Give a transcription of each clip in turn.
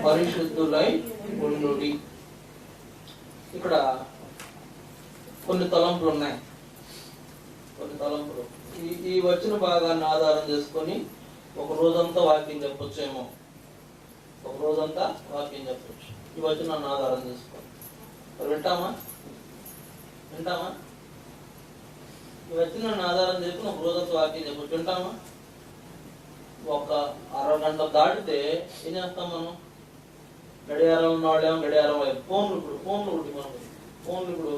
పరిశుద్ధులై ఉండుడి. ఇక్కడ కొన్ని తలంపులు ఉన్నాయి. కొన్ని తలంపులు ఈ వచ్చిన భాగాన్ని ఆధారం చేసుకొని ఒక రోజంతా వాక్యం చెప్పొచ్చేమో. ఒక రోజంతా వాక్యం చెప్పొచ్చు ఈ వచనాన్ని ఆధారం చేసుకొని. వింటామా? ఈ వచనాన్ని ఆధారం చేసుకుని ఒక రోజంతా వాక్యం చెప్పొచ్చు. వింటామా? ఒక అరగంట దాటితే ఏం చేస్తాం మనం? గడియారం ఉన్న వాళ్ళేమో గడియారం వైపు ఫోన్లు ఇప్పుడు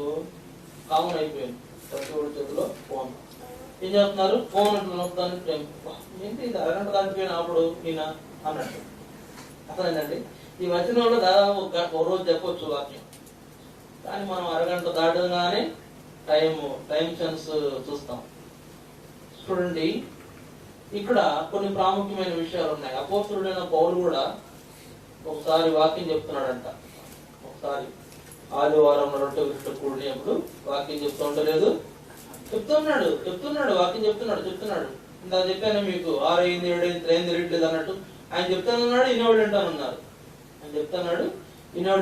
కామన్ అయిపోయింది. ప్రతి ఒక్కరి చేతిలో ఫోన్. ఏం చేస్తున్నారు? ఫోన్ అట్లా నొక్కుతానికి ఏంటి ఇది అరగంట దాటిపోయిన అప్పుడు ఈయన అన్నట్టు. అసలేనండి ఈ వచనంలో దాదాపు ఒక రోజు చెప్పొచ్చు వాక్యం. కానీ మనం అరగంట దాటగానే టైం సెన్స్ చూస్తాం. చూడండి, ఇక్కడ కొన్ని ప్రాముఖ్యమైన విషయాలు ఉన్నాయి. అపోస్తలుడైన పౌలు కూడా ఒకసారి వాక్యం చెప్తున్నాడంట. ఒకసారి ఆదివారం రొట్టె విరుట కూడినప్పుడు వాక్యం చెప్తూ ఉండలేదు, చెప్తున్నాడు వాక్యం చెప్తున్నాడు. ఇంత చెప్పాను మీకు 6 అయింది 7 అయింది ట్రైన్ తిరగట్లేదు అన్నట్టు. ఆయన చెప్తానన్నాడు, ఇన్నోడు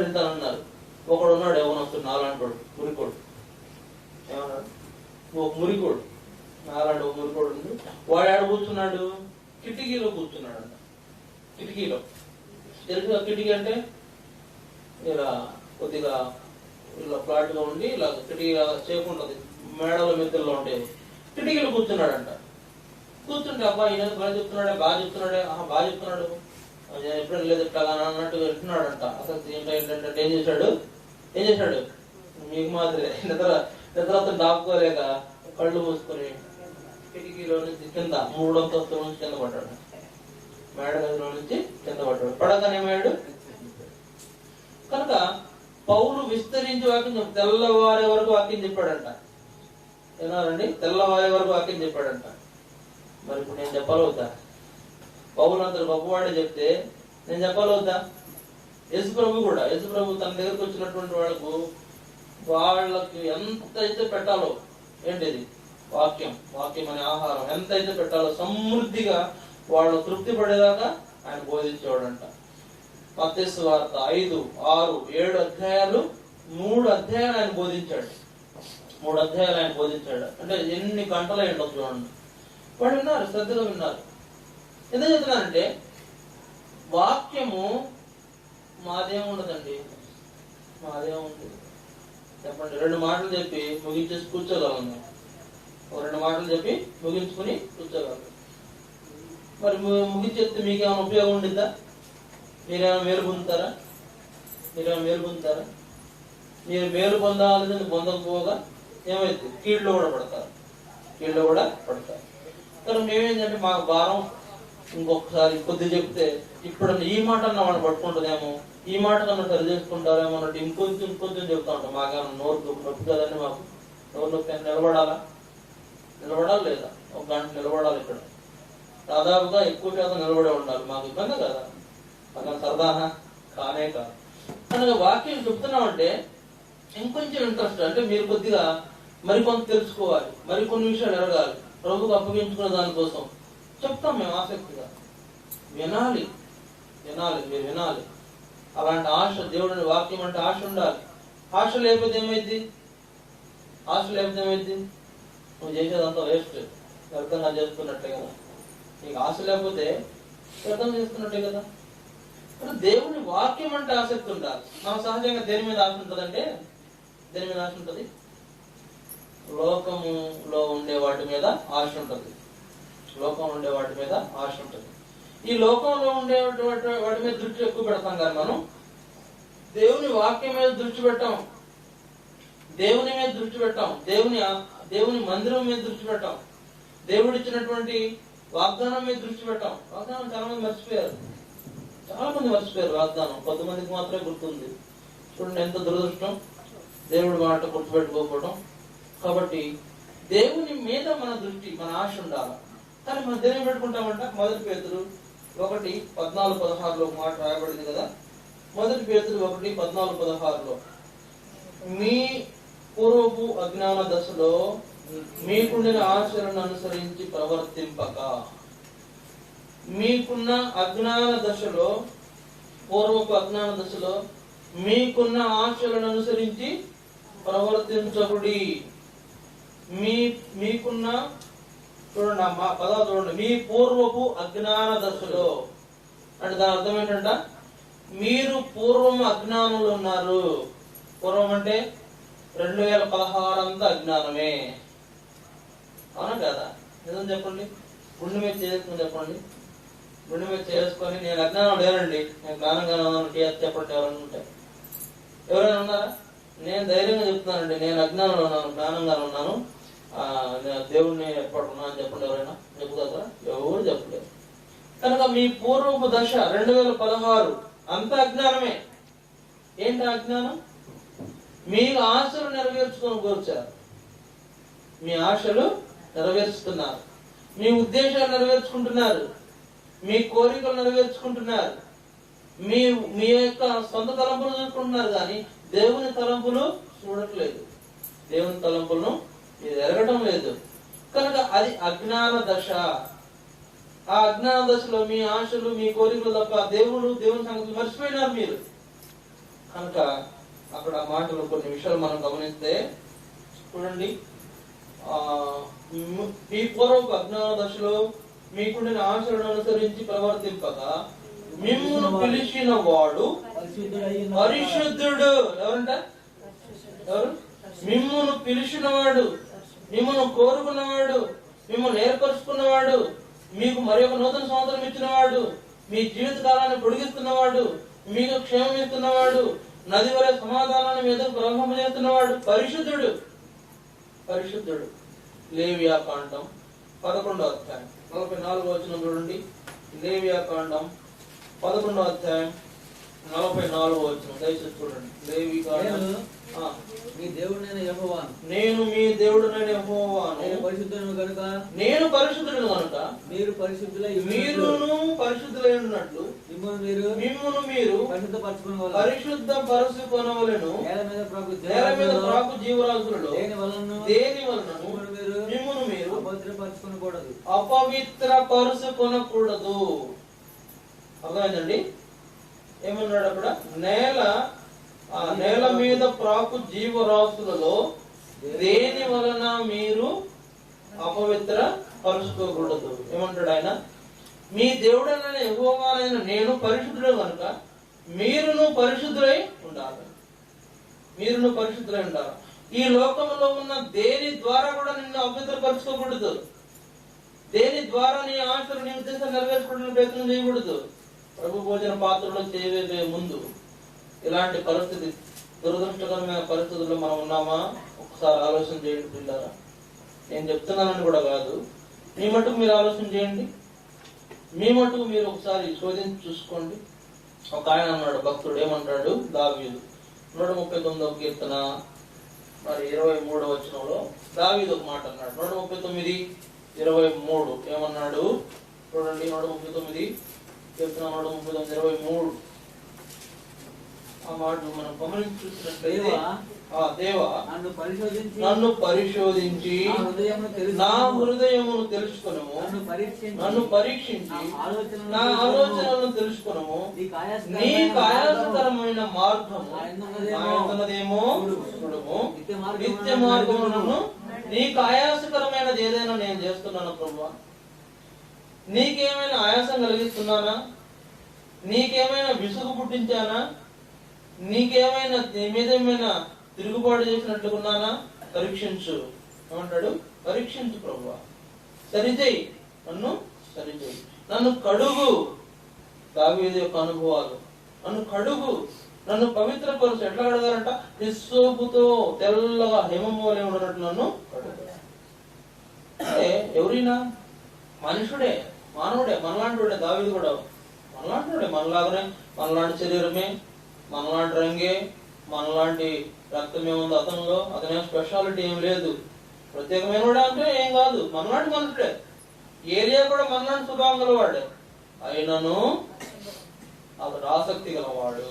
వింటానన్నారు. ఒకడు ఉన్నాడు, ఎవరొస్తున్నాడు నాలాంటోడు, మురికోడు. ఏమన్నాడు? ఒక మురికోడు, నాలాంటి ఒక మురికోడు ఉంది. వాడు ఆడ కూర్చున్నాడు, కిటికీలో కూర్చున్నాడంట. కిటికీలో తెలుసు, కిటికీ అంటే ఇలా కొద్దిగా ఇలా ఫ్లాట్ గా ఉండి ఇలా కిటికీ షేప్ ఉంటది, మేడల మిద్దల్లో ఉండేది. కిటికీలో కూర్చున్నాడంట. కూర్చుంటే అబ్బా ఈయన బాగా చెప్తున్నాడు ఎప్పుడైనా లేదు ఇట్లా అన్నట్టుగా వింటున్నాడంట. అసలు ఏంటంటే ఏం చేశాడు మీకు మాదిరే నిద్రతో దాపుకోలేక కళ్ళు మూసుకొని కిటికీలో నుంచి కింద 3వ అంతస్తుల నుంచి కింద పడ్డాడు. మేడ గదిలో నుంచి కింద పడ్డాడు. పడకనేమాడు. కనుక పౌలు విస్తరించి వాక్యం తెల్లవారే వరకు వాక్యం చెప్పాడంట. ఏనారండి? తెల్లవారే వరకు వాక్యం చెప్పాడంట. మరి ఇప్పుడు నేను చెప్పాలవుతా? పౌలు అంతరు గొప్పవాడే చెప్తే నేను చెప్పాలవుతా? యేసుప్రభు తన దగ్గరకు వచ్చినటువంటి వాళ్ళకి ఎంతైతే పెట్టాలో, ఏంటిది వాక్యం అనే ఆహారం ఎంతైతే పెట్టాలో సమృద్ధిగా వాళ్ళు తృప్తి పడేదాకా ఆయన బోధించేవాడంట. మత్తయి సువార్త 5, 6, 7 అధ్యాయాలు 3 అధ్యాయాలు ఆయన బోధించాడు. 3 అధ్యాయాలు ఆయన బోధించాడు. అంటే ఎన్ని గంటలు ఏంటో చూడండి. వాడు విన్నారు, శ్రద్ధగా విన్నారు. ఎందుకు చెప్తున్నానంటే వాక్యము మాదేముండదండి. మాదేముంటుంది చెప్పండి? 2 మాటలు చెప్పి ముగించేసి కూర్చోగలం. 2 మాటలు చెప్పి ముగించుకుని కూర్చోగలం. మరి ముగించేస్తే మీకేమైనా ఉపయోగం ఉండిద్దా? మీరేమైనా మేలు పొందుతారా? మీరు మేలు పొందాల్సింది పొందకపోగా ఏమైంది? కీళ్ళు కూడా పడతారు. కానీ మేమేంటంటే మాకు భారం ఇంకొకసారి కొద్ది చెప్తే ఇప్పుడు ఈ మాట అన్న వాళ్ళు పట్టుకుంటుందేమో, ఈ మాట కన్నా సరి చేసుకుంటారేమో అన్నట్టు ఇంకొంచెం చెప్తా ఉంటాం. మాకేమన్నా నోరు నొప్పి కదండి, మాకు నోరు నొప్పి నిలబడాలి లేదా? 1 గంట నిలబడాలి. ఇక్కడ దాదాపుగా ఎక్కువ శాతం నిలబడే ఉండాలి. మాకు ఇబ్బంది కదా, మన సరదానా కానే కాదు. కనుక వాక్యం చెప్తున్నామంటే ఇంకొంచెం ఇంట్రెస్ట్, అంటే మీరు కొద్దిగా మరికొంత తెలుసుకోవాలి, మరికొన్ని విషయాలు ఎరగాలి, ప్రభుకు అప్పగించుకునే దానికోసం చెప్తాం మేము ఆసక్తిగా. వినాలి. మీరు వినాలి. అలాంటి ఆశ, దేవుడిని వాక్యం అంటే ఆశ ఉండాలి. ఆశ లేకపోతే ఏమైంది? నువ్వు చేసేదంతా వేస్ట్, వ్యర్థంగా చేస్తున్నట్టే కదా. నీకు ఆశ లేకపోతే వ్యర్థం చేస్తున్నట్టే కదా. దేవుని వాక్యం అంటే ఆసక్తి ఉండాలి. మనం సహజంగా దేని మీద ఆశ ఉంటుందంటే, దేని మీద ఆశ ఉంటుంది? లోకములో ఉండే వాటి మీద ఆశ ఉంటుంది. ఈ లోకంలో ఉండే వాటి మీద దృష్టి ఎక్కువ పెడతాం కానీ మనం దేవుని వాక్యం మీద దృష్టి పెట్టాం, దేవుని మీద దృష్టి పెట్టాం, దేవుని మందిరం మీద దృష్టి పెట్టాం, దేవుడు ఇచ్చినటువంటి వాగ్దానం మీద దృష్టి పెట్టాం. వాగ్దానం చాలా మంది మర్చిపోయారు. వాగ్దానం కొంతమందికి మాత్రమే గుర్తుంది. చూడండి ఎంత దురదృష్టం, దేవుడి మాట గుర్తుపెట్టుకోకపోవడం. కాబట్టి దేవుని మీద మన దృష్టి, మన ఆశ ఉండాలి. కానీ మనం దేని పెట్టుకుంటామంట? 1 పేతురు 1:14-16 మాట రాయబడింది కదా. 1 పేతురు 1:14-16 మీ పూర్వపు అజ్ఞాన దశలో మీకుండిన ఆశలను అనుసరించి ప్రవర్తింపక. మీకున్న అజ్ఞాన దశలో పూర్వపు అజ్ఞాన దశలో మీకున్న ఆశలను అనుసరించి ప్రవర్తించకుడి. మీకున్న చూడండి మా పదాలు చూడండి, మీ పూర్వపు అజ్ఞాన దశలో అంటే దాని అర్థం ఏంటంట, మీరు పూర్వం అజ్ఞానంలో ఉన్నారు. పూర్వం అంటే 2016 అంతా అజ్ఞానమే, అవునా కదా? నిజం చెప్పండి, గుండె మీద చేసుకుని చెప్పండి, గుండె మీద చేసుకొని నేను అజ్ఞానం లేనండి, నేను జ్ఞానంగానే ఉన్నాను చెప్పండి. ఎవరైనా ఉంటే ఎవరైనా ఉన్నారా? నేను ధైర్యంగా చెప్తున్నానండి, నేను అజ్ఞానంలో ఉన్నాను, జ్ఞానంగానే ఉన్నాను, దేవుణ్ణి ఎప్పుడున్నా అని చెప్పండి. ఎవరైనా చెప్పుకోగలరా? ఎవరు చెప్పలేరు. కనుక మీ పూర్వపు దశ 2016 అంతా అజ్ఞానమే. ఏంటి అజ్ఞానం? మీ ఆశలు నెరవేర్చుకొని కూర్చారు, మీ ఆశలు నెరవేర్చుతున్నారు, మీ ఉద్దేశాలు నెరవేర్చుకుంటున్నారు, మీ కోరికలు నెరవేర్చుకుంటున్నారు, మీ యొక్క సొంత తలంపులు చూసుకుంటున్నారు, కానీ దేవుని తలంపులు చూడట్లేదు, దేవుని తలంపులను మీరు ఎరగటం లేదు. కనుక అది అజ్ఞాన దశ. ఆ అజ్ఞాన దశలో మీ ఆశలు మీ కోరికలు తప్ప దేవుని సంగతులు మర్చిపోయినారు మీరు. కనుక అక్కడ ఆ మాటలు కొన్ని విషయాలు మనం గమనిస్తే చూడండి, మీ పూర్వపు అజ్ఞాన దశలో మీకుండిన ఆశలను అనుసరించి ప్రవర్తింపక మిమ్మును పిలిచిన వాడు పరిశుద్ధుడు. ఎవరంట? ఎవరు? మిమ్మును పిలిచినవాడు, మిమ్మల్ని కోరుకున్నవాడు, మిమ్మల్ని ఏర్పరచుకున్నవాడు, మీకు మరి ఒక నూతన సంవత్సరం ఇచ్చినవాడు, మీ జీవిత కాలాన్ని పొడిగిస్తున్నవాడు, మీకు క్షేమం ఇస్తున్నవాడు, నది వరే సమాధానాన్ని మీద ప్రారంభం చేస్తున్నవాడు పరిశుద్ధుడు. పరిశుద్ధుడు. లేవియా కాండం 11వ అధ్యాయం 44వ వచనం చూడండి. లేవియా కాండం 11వ అధ్యాయం 44వ వచనం దయచేసి చూడండి. లేవి కాండం, మీ దేవుడైన యెహోవాను, నేను మీ దేవుడైన యెహోవాను, నేను పరిశుద్ధుడను గనుక, నేను పరిశుద్ధుడను గనుక మీరు పరిశుద్ధులై మీరును పరిశుద్ధులై ఉన్నట్లు మిమ్మును మీరు పరిశుద్ధపరచుకొనవలెను. నేల మీద ప్రాకు జీవరాశులలో దేని వలనను మిమ్మును మీరు అపవిత్రపరచుకొనకూడదు. అపవిత్రపరచుకొనకూడదు. అర్థమైందండి? ఏమన్నాడు అక్కడ? నేల మీద ప్రాకు జీవరాశులలో దేని వలన మీరు అపవిత్ర పరుచుకోకూడదు. ఏమంటాడు ఆయన? మీ దేవుడైన యెహోవానైన నేను పరిశుద్ధుడు కనుక మీరును పరిశుద్ధులై ఉండాలి. మీరును పరిశుద్ధులై ఉండాలి. ఈ లోకంలో ఉన్న దేని ద్వారా కూడా నిన్ను అపవిత్రపరచుకోకూడదు. దేని ద్వారా నీ ఆశలు నీ ఉద్దేశం నెరవేర్చుకోవడానికి ప్రయత్నం చేయకూడదు. ప్రభు భోజన పాత్రలో చేయవే ముందు ఇలాంటి పరిస్థితి, దురదృష్టకరమైన పరిస్థితుల్లో మనం ఉన్నామా? ఒకసారి ఆలోచన చేయండి పిల్లరా. నేను చెప్తున్నానని కూడా కాదు, మీ మటుకు మీరు ఆలోచన చేయండి, మీ మటుకు మీరు ఒకసారి శోధించి చూసుకోండి. ఒక ఆయన అన్నాడు, భక్తుడు ఏమంటాడు? దావీదు 139వ కీర్తన మరి 23వ వచనంలో దావీదు ఒక మాట అన్నాడు. 139:23 ఏమన్నాడు చూడండి. 139 కీర్తన 139:23 ఆ మాట మనం గమనించి చూసినట్లయితే, దేవా నన్ను పరిశోధించి నా హృదయమును తెలుసుకొనుము, నన్ను పరీక్షించి నా ఆలోచనలను తెలుసుకొనుము, నీకు ఆయాసకరమైన మార్గము ఉన్నదేమో చూడుము, నిత్య మార్గములను నీకు ఆయాసకరమైనది ఏదైనా నేను చేస్తున్నాను ప్రభువా? నీకేమైనా ఆయాసం కలిగిస్తున్నానా? నీకేమైనా విసుగు పుట్టించానా? నీకేమైనా నీ మీద ఏమైనా తిరుగుబాటు చేసినట్లుకున్నానా? పరీక్షించు. ఏమంటాడు? పరీక్షించు ప్రభువా, సరిచేయి, నన్ను సరిచేయి, నన్ను కడుగు. దావీదు యొక్క అనుభవాలు, నన్ను కడుగు, నన్ను పవిత్రపరుచు. ఎట్లా కడగాలంట? నిస్సోపుతో తెల్లగా హిమమూలే ఉన్నట్టు నన్ను కడుగు. అంటే ఎవరైనా మనుషుడే, మానవుడే, మనలాంటి దావీదు కూడా మనలాంటి మనలాగానే, మనలాంటి శరీరమే, మనలాంటి రంగే, మనలాంటి రక్తమే ఉంది అతనిలో. అతనే స్పెషాలిటీ ఏం లేదు, ప్రత్యేకమైన వాడే అంటే ఏం కాదు, మనలాంటి మనుషుడే. ఏరియా కూడా మనలాంటి స్వభావం గలవాడే. అయినను అతడు ఆసక్తి గలవాడు,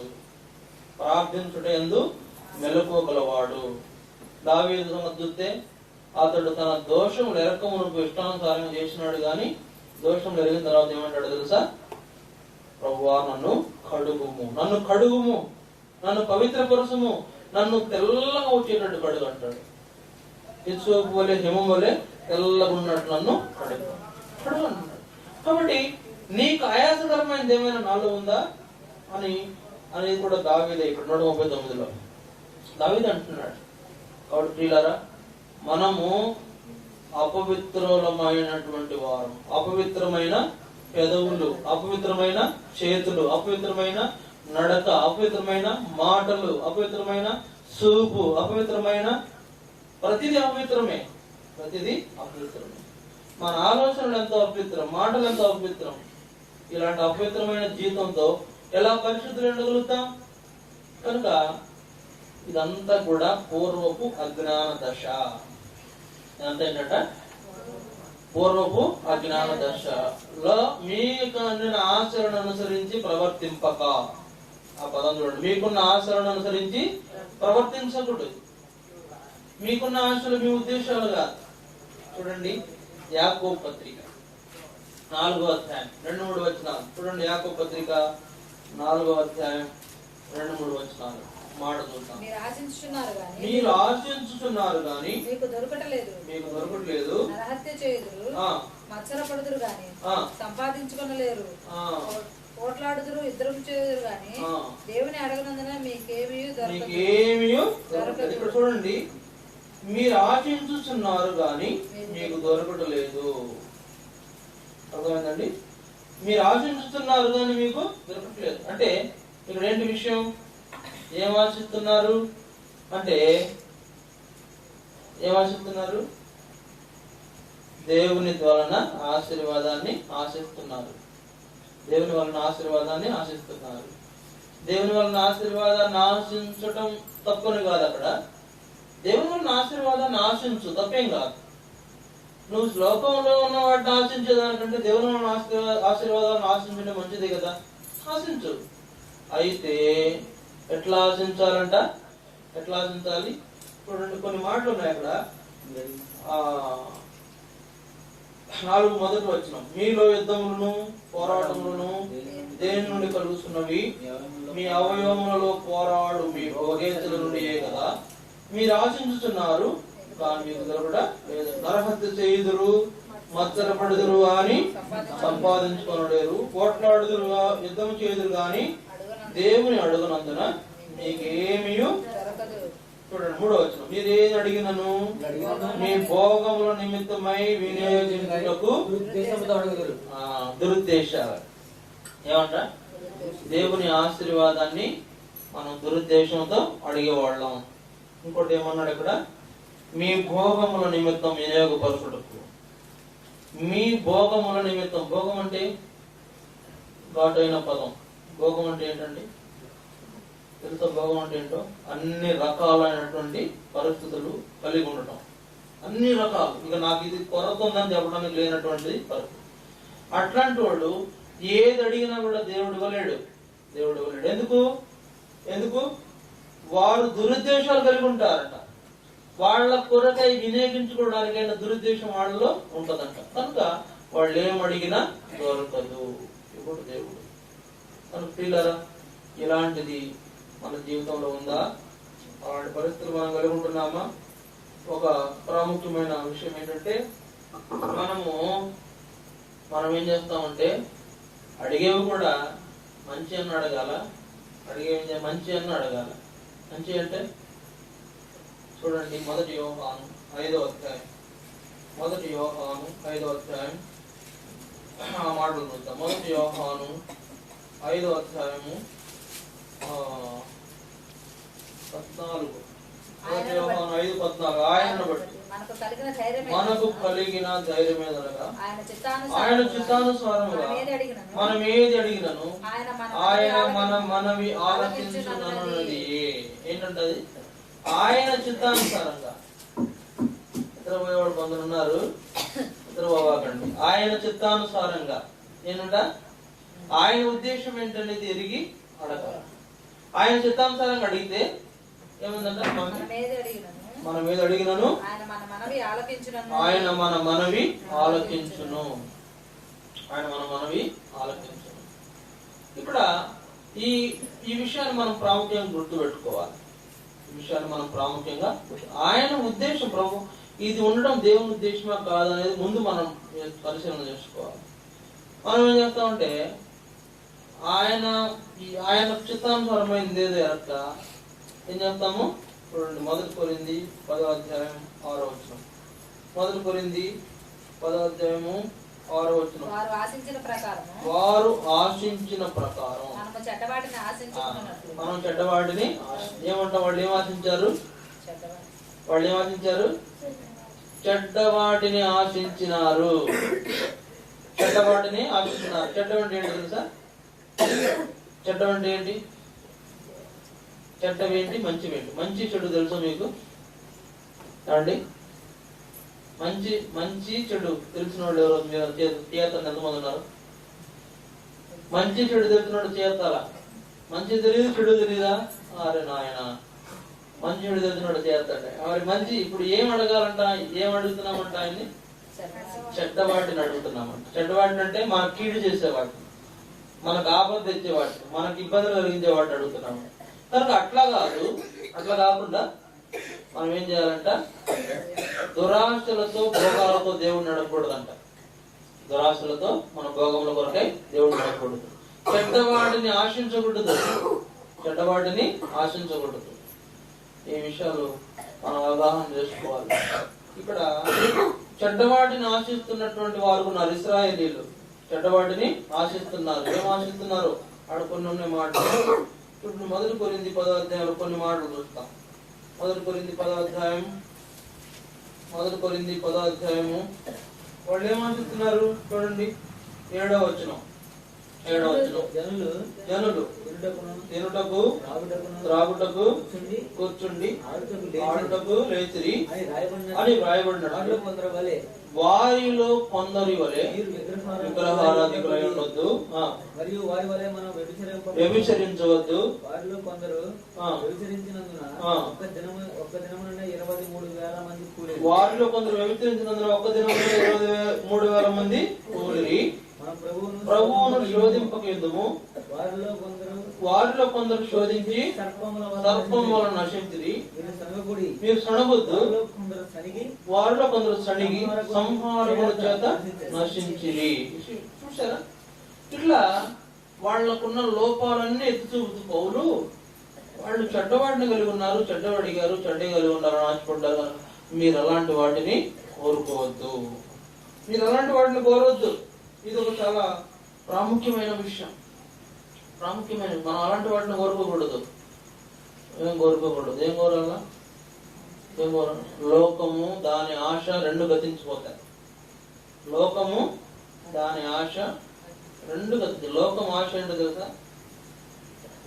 ప్రార్థించుట యందు మెలకువగలవాడు. దావీదు సంగతి చూస్తే అతడు తన దోషములు ఎరకమునకు ఇష్టానుసారంగా చేసినాడు, కానీ దోషములు ఎరిగిన తర్వాత ఏమంటాడు తెలుసా? ప్రభువా నన్ను కడుగుము, నన్ను కడుగుము, నన్ను పవిత్రపరచుము, నన్ను తెల్లగా వచ్చేటట్టు కడుగు అంటాడు. హిస్సోపు వలె హిమం వలె తెల్లగా ఉన్నట్టు నన్ను కడుగు అంటున్నాడు. కాబట్టి నీకు ఆయాసకరమైనది ఏమైనా నాలో ఉందా అనేది కూడా దావీదే ఇక్కడ 139లో దావీదు అంటున్నాడు. కాబట్టి ప్రియులారా, మనము అపవిత్రులమైనటువంటి వారు, అపవిత్రమైన పెదవులు, అపవిత్రమైన చేతులు, అపవిత్రమైన నడక, అపవిత్రమైన మాటలు, అపవిత్రమైన చూపు, అపవిత్రమైన ప్రతిదీ అపవిత్రమే, ప్రతిదీ అపవిత్రమే. మన ఆలోచనలు ఎంతో అపవిత్రం, మాటలు ఎంతో అపవిత్రం. ఇలాంటి అపవిత్రమైన జీవితంతో ఎలా పరిశుద్ధులు ఉండగలుగుతాం? కనుక ఇదంతా కూడా పూర్వపు అజ్ఞాన దశ. ఎంత ఏంటంట? పూర్వపు అజ్ఞాన దశలో మీకు ఆశలను అనుసరించి ప్రవర్తింపక. ఆ పదం చూడండి, మీకున్న ఆశలను అనుసరించి ప్రవర్తించకూడదు. మీకున్న ఆశలు మీ ఉద్దేశాలు కాదు. చూడండి, యాకోబు పత్రిక 4వ అధ్యాయం 2-3 వచనాలు చూడండి. యాకోబు పత్రిక 4వ అధ్యాయం 2-3 వచనాలు మాట చూద్దాం. మీరు ఆశించుచున్నారు గాని మీకు దొరకట్లేదు, నరహత్య చేయుదురు, మత్సరపడుదురు గాని సంపాదించుకొనలేరు, పోట్లాడుదురు, యుద్ధం చేయుదురు గాని దేవుని అడగనందున మీకేమీ దొరకదు. ఇక్కడ చూడండి, మీరు ఆశించుచున్నారు గాని మీకు దొరకట్లేదు. అర్థమైందండి? మీరు ఆశించుతున్నారు కానీ మీకు దొరకట్లేదు అంటే ఇక్కడ ఏంటి విషయం? ఏం ఆశిస్తున్నారు అంటే, ఏం ఆశిస్తున్నారు? దేవుని వలన ఆశీర్వాదాన్ని ఆశిస్తున్నారు. దేవుని వలన ఆశీర్వాదాన్ని ఆశిస్తున్నారు. దేవుని వలన ఆశీర్వాదాన్ని ఆశించటం తప్పని కాదు. అక్కడ దేవుని వలన ఆశీర్వాదాన్ని ఆశించు, తప్పేం కాదు. నువ్వు శ్లోకంలో ఉన్న వాటిని ఆశించేదానికంటే దేవుని వలన ఆశీర్వాదాన్ని ఆశించడం మంచిదే కదా, ఆశించు. అయితే ఎట్లా ఆశించాలంట? ఎట్లా ఆశించాలి? చూడండి, కొన్ని మాటలు ఉన్నాయి అక్కడ. 4 మొదటి వచనం, మీలో యుద్ధములను పోరాటములను దేని నుండి కలుగుతున్నవి? మీ అవయవములలో పోరాడు మీ భోగేతుల నుండియే కదా. మీరు ఆశించుతున్నారు కానీ మీకు దొరకట లేదు. నరహత్య చేయుదురు, మత్సరపడుదురు అని సంపాదించుకొనలేరు, పోట్లాడుదురు, యుద్ధం చేయుదురు గాని దేవుని అడుగునందున మీకేమీ. చూడండి 3వ వచనం, మీరు ఏది అడిగినను మీ భోగముల నిమిత్తమై వినియోగించుటకు దురుద్దేశాలు. ఏమంట? దేవుని ఆశీర్వాదాన్ని మనం దురుద్దేశంతో అడిగేవాళ్ళం. ఇంకోటి ఏమన్నాడు ఇక్కడ? మీ భోగముల నిమిత్తం వినియోగపరచుటకు. మీ భోగముల నిమిత్తం. భోగం అంటే ఘాటైన పదం. భోగం అంటే ఏంటండి? తెలుసా భోగం అంటే ఏంటో? అన్ని రకాలైనటువంటి పరిస్థితులు కలిగి ఉండటం. అన్ని రకాలు. ఇక నాకు ఇది కొరత ఉందని చెప్పడానికి లేనటువంటి పరిస్థితి. అట్లాంటి వాడు ఏది అడిగినా కూడా దేవుడు ఇవ్వలేడు. ఎందుకు? వారు దురుద్దేశాలు కలిగి ఉంటారట. వాళ్ళ కొరకై వినియోగించుకోవడానికైనా దురుద్దేశం వాళ్ళలో ఉంటదంట. కనుక వాళ్ళు ఏమడిగినా దొరకదు. ఇప్పుడు దేవుడు కనుక ప్రియులారా, ఇలాంటిది మన జీవితంలో ఉందా? అలాంటి పరిస్థితులు మనం కలిగి ఉంటున్నామా? ఒక ప్రాముఖ్యమైన విషయం ఏంటంటే, మనం ఏం చేస్తామంటే అడిగేవి కూడా మంచి అన్న అడగాల. అడిగేవి మంచి అన్న అడగాల. మంచి అంటే చూడండి, 1 యోహాను 5వ అధ్యాయం. 1 యోహాను 5వ అధ్యాయం ఆ మాటలు చూద్దాం. 1 యోహాను 5వ అధ్యాయము 14. 1 యోహాను 5:14. ఆయనను బట్టి మనకు కలిగిన ధైర్యమేదనగా ఆయన చిత్తానుసారముగా మనం ఏది అడిగినను ఆయన మన మనవి ఆలకించునన్నది. ఏంటంటది? ఆయన చిత్తానుసారంగా. ఇతర పోయేవాడు కొందరు ఉన్నారు, ఇతర పోవాకండి. ఆయన చిత్తానుసారంగా ఏంటంట? ఆయన ఉద్దేశం ఏంటనేది ఎరిగి అడగాలి. ఆయన చిత్తానుసారంగా అడిగితే ఏముందంట? మనం ఏది అడిగినను ఆయన మన మనవి ఆలకించును. ఆయన మన మనవి ఆలకించును. ఇక్కడ ఈ ఈ విషయాన్ని మనం ప్రాముఖ్యంగా గుర్తుపెట్టుకోవాలి. ఈ విషయాన్ని మనం ప్రాముఖ్యంగా ఆయన ఉద్దేశం ప్రభు ఇది ఉండడం దేవుని ఉద్దేశమా కాదనేది ముందు మనం పరిశీలన చేసుకోవాలి. మనం ఏం చేస్తామంటే ఆయన చిత్తానుసారమైంది ఏదో ఎరక్క ఏం చేస్తాము. చూడండి, 1 కొరింథీ 10వ అధ్యాయం 6వ వచనం. 1 కొరింథీ 10వ అధ్యాయము 6వ వచనం. వారు ఆశించిన ప్రకారం మనం చెడ్డవాటిని ఏమంటాం? వాళ్ళు ఏం ఆశించారు? చెడ్డవాటిని ఆశించినారు. చెడ్డవాటిని ఆశించినారు. చెడ్డ అంటే ఏంటి తెలుసా? చెడ్డ అంటే ఏంటి? చెడ్డవేంటి, మంచివేంటి? మంచి చెడు తెలుసా మీకు అండి? మంచి చెడు తెలిసిన వాళ్ళు ఎవరో మీరు చేస్తాను ఎంతమంది ఉన్నారు? మంచి చెడు తెలిసిన వాడు చేస్తారా? మంచి తెలియదు, చెడు తెలీదా? అరే నాయన, మంచి చెడు తెలిసిన వాడు చేస్తాడే. మరి మంచి ఇప్పుడు ఏం అడగాలంట? ఏం అడుగుతున్నామంట? ఆయన్ని చెడ్డవాటిని అడుగుతున్నామంట. చెడ్డవాటిని అంటే మనకు కీడు చేసేవాటిని, మనకు ఆపద తెచ్చేవాటిని, మనకు ఇబ్బందులు కలిగించేవాటిని అడుగుతున్నాము. కనుక అట్లా కాకుండా మనం ఏం చేయాలంట? దురాశలతో భోగాలతో దేవుడిని నడకూడదంట. దురాశలతో మన భోగముల కొరకై దేవుడిని నడకూడదు. చెడ్డవాటిని ఆశించకూడదు. ఈ విషయాలు మనం అవగాహన చేసుకోవాలి. ఇక్కడ చెడ్డవాటిని ఆశిస్తున్నటువంటి వారు ఉన్నారు. ఇశ్రాయేలీయులు చెడ్డవాటిని ఆశిస్తున్నారు. ఏం ఆశిస్తున్నారు? ఆడ కొన్ని మాటలు. ఇప్పుడు 1 కొరింథీ 10వ అధ్యాయంలో కొన్ని మాటలు చూస్తాం. 1 కొరింథీ 10వ అధ్యాయము వాళ్ళు ఏం ఆశిస్తున్నారు? చూడండి, 7వ వచనం. జనులు తినుటకు త్రాగుటకు కూర్చుండి ఆడుటకు లేచిరి అని వ్రాయబడినట్లు వారిలో కొందరి వలె విగ్రహారాధికులై ఉండొద్దు, మరియు వారి వలె మనం వ్యభిచరించవద్దు. వారిలో కొందరు వ్యభిచరించినందున ఒక్క దినమున 23,000 మంది కూలి. వారిలో కొందరు వ్యభిచరించినందున ఒక్క దినమున 23,000 మంది కూలిరి. ప్రభువును శోధింపకేందుము వారిలో కొందరు శోధించి సర్పం వలన నశించిరి. మీరు సనగొద్దు, వారిలో కొందరు సణిగి సంహారముల చేత నశించిరి. చూసారా? ఇట్లా వాళ్లకున్న లోపాలన్నీ ఎత్తి చూపుతూ పౌలు వాళ్ళు చెడ్డవాడిని కలిగి ఉన్నారు, చెడ్డవాడిగారు, చెడ్డ కలిగి ఉన్నారు అని ఆశపడ్డారు. మీరు అలాంటి వాటిని కోరుకోవద్దు. ఇది ఒక చాలా ప్రాముఖ్యమైన విషయం. మనం అలాంటి వాటిని కోరుకోకూడదు. ఏం కోరాలా? లోకము దాని ఆశ రెండు గతించిపోతాయి. లోకము దాని ఆశ రెండు లోకం ఆశ ఏంటో తెలుసా?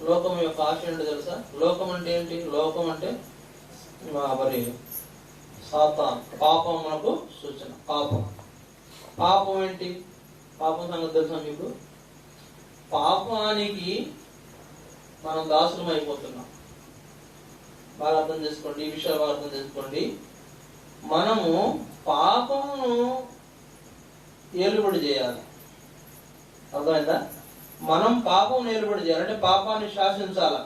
లోకం యొక్క ఆశ ఏంటో తెలుసా? లోకం అంటే ఏంటి? లోకం అంటే మరి సాతాన్, పాపం మనకు సూచన. పాపం ఏంటి? పాపం సంగతి తెలుసా మీకు? పాపానికి మనం దాసులం అయిపోతున్నాం. బాగా అర్థం చేసుకోండి, ఈ విషయాలు బాగా అర్థం చేసుకోండి. మనము పాపమును ఏలుబడి చేయాలి. అర్థమైందా? మనం పాపం ఏలుబడి చేయాలి అంటే పాపాన్ని శాసించాలా.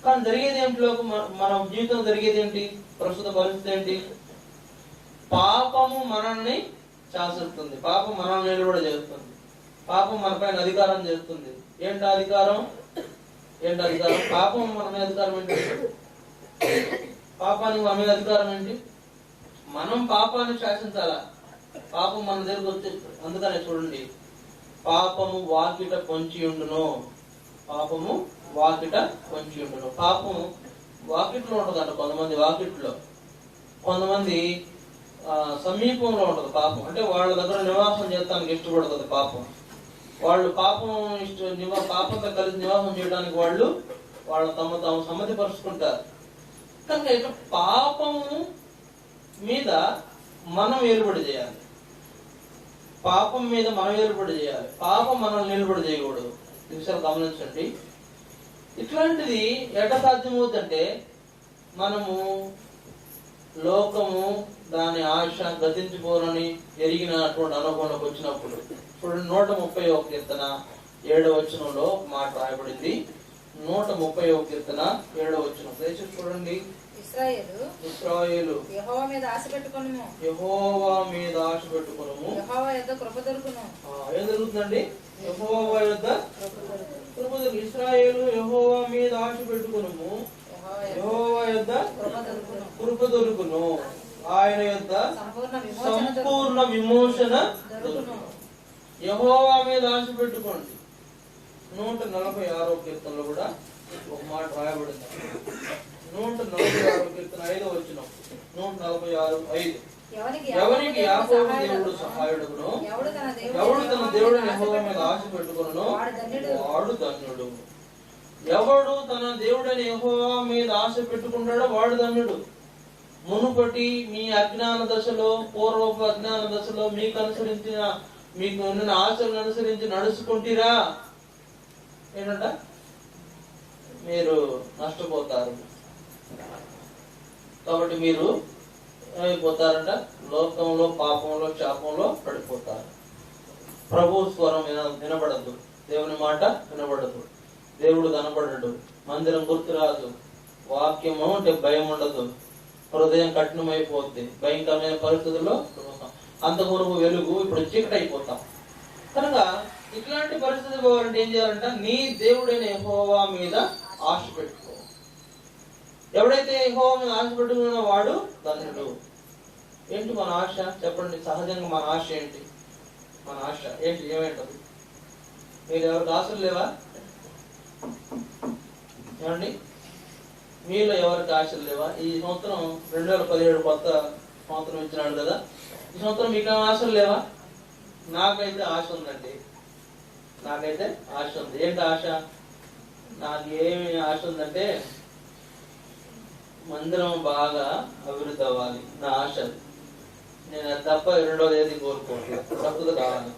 కానీ జరిగేది ఏంటి? మన జీవితం జరిగేది ఏంటి? ప్రస్తుత పరిస్థితి ఏంటి? పాపము మనల్ని శాసిస్తుంది, పాపం మనల్ని నిలబడి చేస్తుంది, పాపం మనపైన అధికారం చేస్తుంది. ఏంటి అధికారం? పాపం మన మీద అధికారం ఏంటి? పాపానికి మన మీద అధికారం ఏంటి? మనం పాపాన్ని శాసించాలా. పాపం మన దగ్గరకు వచ్చే, అందుకనే చూడండి, పాపము వాకిట పొంచి ఉండును. పాపము వాకిట్లో ఉంటదంట. కొంతమంది వాకిట్లో, కొంతమంది సమీపంలో ఉంటది పాపం. అంటే వాళ్ళ దగ్గర నివాసం చేయడానికి ఇష్టపడుతుంది పాపం. వాళ్ళు పాపంతో కలిసి నివాసం చేయడానికి వాళ్ళు తమ సమ్మతి పరుచుకుంటారు. కనుక ఇట్లా పాపము మీద మనం ఏలుబడి చేయాలి. పాపం మనల్ని నిలబడి చేయకూడదు. ఈ విషయాలు గమనించండి. ఇట్లాంటిది ఎట్లా సాధ్యమవుతుందంటే మనము లోకము దాని ఆశ గతించిపోనని ఎరిగినటువంటి అనుభవంలోకి వచ్చినప్పుడు చూడండి 131వ కీర్తన 7వ వచనంలో మాట రాయబడింది. 131వ కీర్తన 7వ వచనం దయచేసి చూడండి. ఇశ్రాయేలు యెహోవా మీద ఆశ పెట్టుకొనుము, యెహోవా మీద ఆశ పెట్టుకొనుము, యెహోవా యొద్ద కృప దొరుకును. ఏం జరుగుతుందండి? యెహోవా యొద్ద కృప దొరుకు. ఇశ్రాయేలు యెహోవా మీద ఆశ పెట్టుకొనుము, యెహోవా యొద్ద కృప దొరుకును, ఆయన యొద్ద సంపూర్ణ విమోచన దొరుకును. యెహోవా మీద ఆశ పెట్టుకోండి. 146వ కీర్తనలో కూడా ఒక మాట రాయబడింది. 146వ కీర్తన 5వ వచనం. 146:5 ఎవరికి యాకోబు దేవుడు సహాయుడును, ఎవడు తన దేవుడిని యెహోవా మీద ఆశ పెట్టుకొనునో వాడు ధన్యుడు. ఎవడు తన దేవుడని యెహోవా మీద ఆశ పెట్టుకుంటాడో వాడు ధన్యుడు. మునుపటి మీ అజ్ఞాన దశలో, పూర్వపు అజ్ఞాన దశలో మీకు ఉన్న ఆశలను అనుసరించి నడుచుకుంటారా ఏంటంట మీరు నష్టపోతారు. కాబట్టి మీరు ఏమైపోతారంట? లోకంలో, పాపంలో, శాపంలో పడిపోతారు. ప్రభు స్వరం వినబడదు, దేవుని మాట వినబడదు, దేవుడు కనబడడు, మందిరం గుర్తురాదు, వాక్యము అంటే భయం ఉండదు, హృదయం కఠినమైపోద్ది, భయంకరమైన పరిస్థితుల్లో అంతకుమునుపు వెలుగు ఇప్పుడు చీకటి అయిపోతాం. కనుక ఇట్లాంటి పరిస్థితి పోవాలంటే ఏం చేయాలంట? నీ దేవుడైన యెహోవా మీద ఆశ పెట్టుకో. ఎవడైతే యెహోవా మీద ఆశ పెట్టుకున్న వాడు ధన్యుడు. ఏంటి మన ఆశ? చెప్పండి. సహజంగా మన ఆశ ఏంటి? మన ఆశ ఏంటి? ఏమేంటది? మీరు ఎవరికి ఆశలు లేవా? ఏమండి, మీలో ఎవరికి ఆశలు లేవా? ఈ సంవత్సరం 2017 కొత్త సంవత్సరం ఇచ్చినాడు కదా, ఈ సంవత్సరం మీకు ఆశలు లేవా? నాకైతే ఆశ ఉందండి, నాకైతే ఆశ ఉంది. ఏంటి ఆశ? నాకు ఏమి ఆశ ఉందంటే మందిరం బాగా అభివృద్ధి అవ్వాలి, నా ఆశ. నేను అది తప్ప రెండోది ఏది కోరుకోవట్లేదు. ప్రస్తుత కావాలి,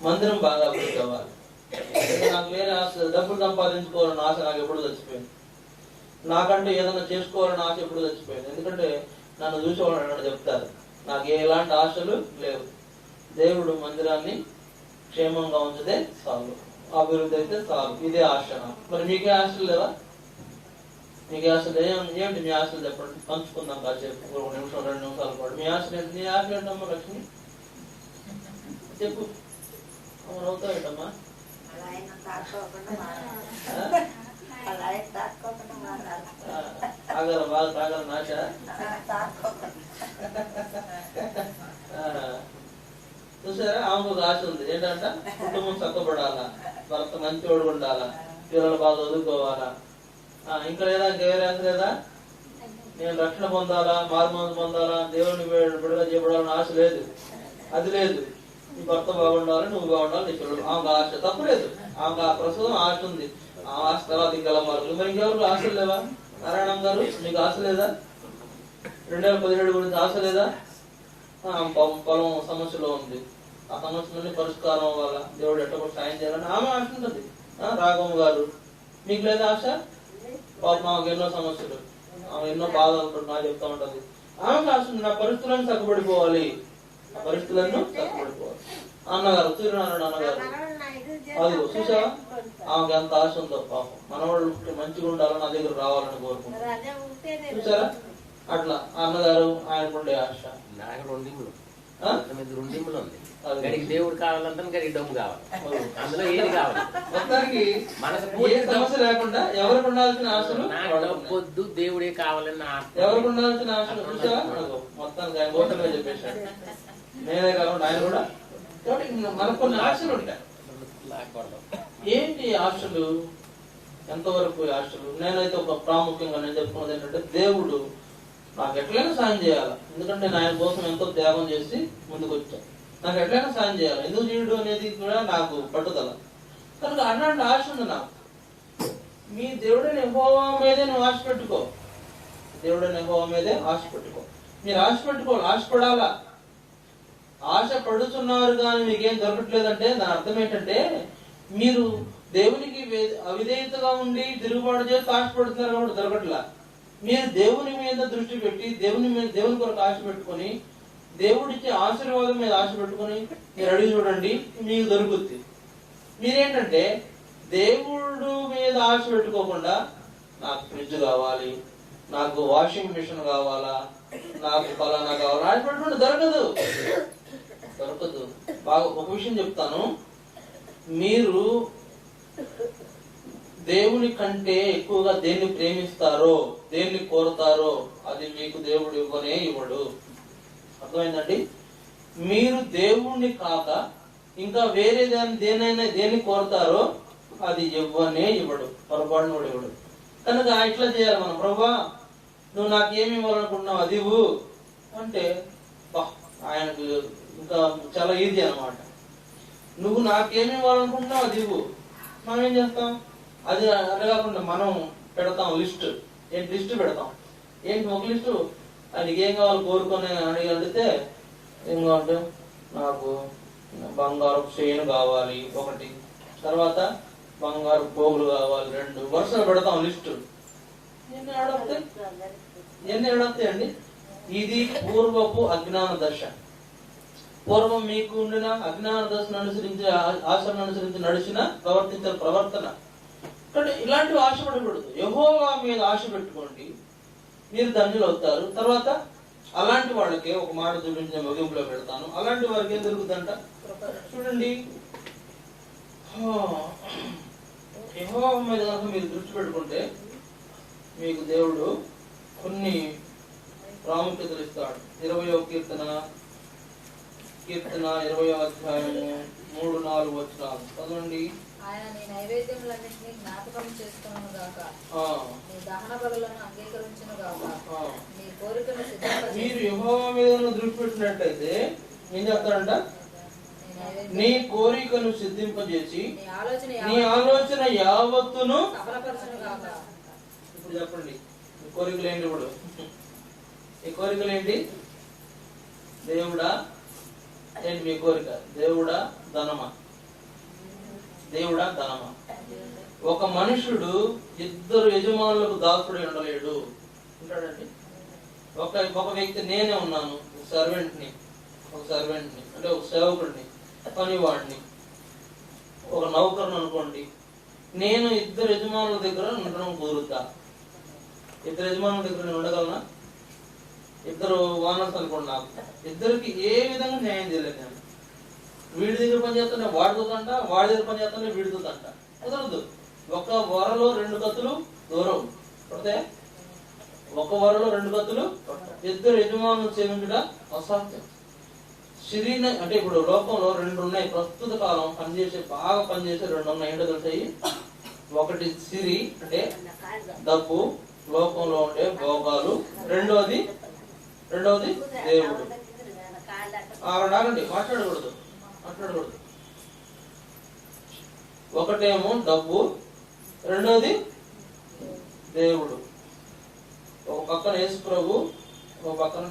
మందిరం బాగా అభివృద్ధి అవ్వాలి. నాకు వేరే ఆశ, డబ్బులు సంపాదించుకోవాలని ఆశ నాకు ఎప్పుడు చచ్చిపోయింది. నాకంటే ఏదైనా చేసుకోవాలని ఆశ ఎప్పుడు చచ్చిపోయింది. ఎందుకంటే నన్ను చూసేవాళ్ళు చెప్తారు, నాకు ఎలాంటి ఆశలు లేవు. దేవుడు మందిరాన్ని క్షేమంగా ఉంచితే చాలు, అభివృద్ధి అయితే చాలు, ఇదే ఆశ. మరి మీకే ఆశలు లేవా? మీకే ఆశలు ఏంటి? మీ ఆశలు చెప్పండి, పంచుకుందాం కాసేపు, 1 నిమిషం 2 నిమిషాల పాటు. మీ ఆశలు ఏంటి? నీ ఆశలు ఏంటమ్మా లక్ష్మి? చెప్పు. అవును, అవుతావేంటమ్మా? తాగల బాగా తాగల నాశ. చూసారా, ఆమెకు ఒక ఆశ ఉంది. ఏంటంట? కుటుంబం చక్కబడాలా, భర్త మంచివాడు ఉండాలా, పిల్లలు బాగా చదువుకోవాలా, ఇంకా లేదా వేరే ఆశ లేదా? నేను రక్షణ పొందాలా, మారుమనసు పొందాలా, దేవుని బిడ్డగా చేయబడాలని ఆశ లేదు, అది లేదు. నీ భర్త బాగుండాలి, నువ్వు బాగుండాలి, నీ పిల్లలు. ఆమెకు ఆశ తప్పులేదు, ఆమెకు ప్రస్తుతం ఆశ ఉంది. ఆ ఆశ తర్వాత ఇంకా మార్పులు. మరి ఇంకెవరికి ఆశలు లేవా? నారాయణ గారు, మీకు ఆశ లేదా? 2017 గురించి ఆశ లేదా? పొలం సమస్యలో ఉంది, ఆ సమస్యలన్నీ పరిష్కారం అవ్వాలా, దేవుడు ఎట్లా సాయం చేయాలని ఆమె ఆశ ఉంటుంది. రాఘవ గారు, మీకు లేదా ఆశ? పాపం ఆమెకు ఎన్నో సమస్యలు, ఆమె ఎన్నో బాధలు నాకు చెప్తా ఉంటది. ఆమెకు ఆశ ఉంది, నా పరిస్థితులను చక్కబడిపోవాలి, నా పరిస్థితులను చక్కబడిపోవాలి. అన్నగారు, సూర్యనారాయణ అన్నగారు, అదిగో చూసావా, ఆమెకు ఎంత ఆశ ఉందో. పాపం మనవాళ్ళు మంచిగా ఉండాలని నా దగ్గర రావాలని కోరుకుంటారు. చూసారా, అట్లా అన్నగారు ఆయనకుండే ఆశ. దేవుడు కావాలంటే గడికి డబ్బు కావాలి, అందులో ఏది కావాలి? మొత్తానికి ఏ సమస్య లేకుండా ఎవరికి ఉండాల్సిన ఆశలు పొద్దు దేవుడే కావాలని ఎవరికి ఉండాల్సిన ఆశలు చూసావా? మొత్తానికి ఆయన ఓటర్గా చెప్పేశాడు. నేనే కాకుండా ఆయన కూడా. మనకు కొన్ని ఆశలు ఉంటాయి. ఏంటి ఆశలు? ఎంతవరకు ఆశలు? నేనైతే ఒక ప్రాముఖ్యంగా నేను చెప్పుకున్నది ఏంటంటే, దేవుడు నాకు ఎట్లయినా సాయం చేయాలి. ఎందుకంటే నేను ఆయన కోసం ఎంతో త్యాగం చేసి ముందుకు వచ్చాను. నాకు ఎట్లయినా సాయం చేయాలి, ఎందుకు చేయడం అనేది కూడా నాకు పట్టుదల. కనుక అట్లాంటి ఆశ ఉంది నాకు. మీ దేవుడైన యెహోవా మీదే నువ్వు ఆశ పెట్టుకో, దేవుడైన యెహోవా మీదే ఆశ పెట్టుకో. మీరు ఆశ పెట్టుకోవాలి, ఆశపడాలా. ఆశ పడుతున్నారు కానీ మీకేం దొరకట్లేదంటే దాని అర్థం ఏంటంటే, మీరు దేవునికి అవిధేయతగా ఉండి తిరుగుబాటు చేసి ఆశపడుతున్నారు కాబట్టి దొరకట్లా. మీరు దేవుని మీద దృష్టి పెట్టి దేవుని కొరకు ఆశ పెట్టుకొని దేవుడిచ్చే ఆశీర్వాదం మీద ఆశ పెట్టుకొని మీరు అడిగి చూడండి, మీకు దొరుకుతుంది. మీరేంటంటే దేవుడు మీద ఆశ పెట్టుకోకుండా నాకు ఫ్రిడ్జ్ కావాలి, నాకు వాషింగ్ మిషన్ కావాలా, నాకు ఫలానా కావాలా ఆశ పెట్టుకుంటే దొరకదు. బాగా ఒక విషయం చెప్తాను, మీరు దేవుని కంటే ఎక్కువగా దేన్ని ప్రేమిస్తారో, దేన్ని కోరుతారో అది మీకు దేవుడు ఇవ్వడు. అర్థమైందండి? మీరు దేవుణ్ణి కాక ఇంకా వేరే దేన్ని కోరుతారో అది ఇవ్వడు, పొరపాటున కూడా ఇవ్వడు. కనుక ఇట్లా చేయాలి మనం, ప్రభా నువ్వు నాకేమి ఇవ్వాలనుకుంటున్నావు అది ఇవ్వు అంటే ఆయనకు ఇంకా చాలా ఈజీ అన్నమాట. నువ్వు నాకేమి ఇవ్వాలనుకుంటున్నావు అది ఇవ్వు. మనం ఏం చేస్తాం, అది అట్లా కాకుండా మనం పెడతాం లిస్ట్ పెడతాం. ఏంటి ఒక లిస్టు, ఆయనకి ఏం కావాలి కోరుకొని అడిగితే ఏం కావాలంటే నాకు బంగారు చైన్ కావాలి ఒకటి, తర్వాత బంగారు పోగులు కావాలి 2, వరుసగా పెడతాం లిస్టు. ఎన్ని అడుగుతాయండి? ఇది పూర్వపు అజ్ఞాన దశ. పూర్వం మీకు ఉండిన అజ్ఞాన దశను అనుసరించి, ఆశను అనుసరించి నడిచిన ప్రవర్తించిన ప్రవర్తన. కాబట్టి ఇలాంటివి ఆశపడకూడదు. యెహోవా మీద ఆశ పెట్టుకోండి, మీరు ధన్యులు అవుతారు. తర్వాత అలాంటి వాళ్ళకే ఒక మాట చూపించిన ముగింపులో పెడతాను. అలాంటి వారికి ఏం దొరుకుతుందంట చూడండి. యెహోవా మీద కనుక మీరు దృష్టి పెట్టుకుంటే మీకు దేవుడు కొన్ని ప్రాముఖ్యతలు ఇస్తాడు. 20వ కీర్తన 20వ అధ్యాయము 3-4 వచనాలు చదవండి. ఆయన నీ నైవేద్యములన్నిటినీ జ్ఞాపకం చేసుకొనును గాక, నీ దహన బలులను అంగీకరించును గాక, నీ కోరికను సిద్ధింపజేసి. మీరు యెహోవా మీద దృష్టి పెట్టినట్లయితే ఏం చేస్తాడంట? నీ కోరికను సిద్ధింపజేసి నీ ఆలోచన యావత్తును సఫలపరచును గాక. ఇప్పుడు చెప్పండి, మీ కోరికలు ఏంటి? ఇప్పుడు ఈ కోరికలు ఏంటి? దేవుడా ఏంటి మీ కోరిక? దేవుడా ధనమా? దేవుడా ధనమా? ఒక మనుషుడు 2 యజమానులకు దాసుడై ఉండలేడు. ఉంటాడండి. ఒక వ్యక్తి నేనే ఉన్నాను, ఒక సర్వెంట్ని అంటే ఒక సేవకుడిని, పనివాడిని, ఒక నౌకర్ని అనుకోండి. నేను 2 యజమానుల దగ్గర ఉండడం కుదురుతా? 2 యజమానుల దగ్గర నేను ఉండగలనా? 2 ఓనర్స్ అనుకోండి, నాకు 2కి ఏ విధంగా న్యాయం చేయలేదు. నేను వీడి దగ్గర పని చేస్తుంటే వాడితో తంట, వాడి దగ్గర పని చేస్తుంటే వీడితో తంట. కుదరదు. ఒక వరలో 2 కత్తులు దూరం పడితే, ఒక వరలో 2 కత్తులు 2 యజమానులు సేవించుట అసాధ్యం. అంటే ఇప్పుడు లోకంలో 2 ఉన్నాయి. ప్రస్తుత కాలం బాగా పనిచేసే 2 ఉన్నాయి. ఏంటో తెలుసాయి? ఒకటి సిరి అంటే డబ్బు, లోకంలో ఉండే భోగాలు. రెండవది దేవుడు. ఆగండి, మాట్లాడకూడదు. ఒకటేమో డబ్బు, రెండోది దేవుడు. ఒక పక్కన యేసు ప్రభు, ఒక పక్కన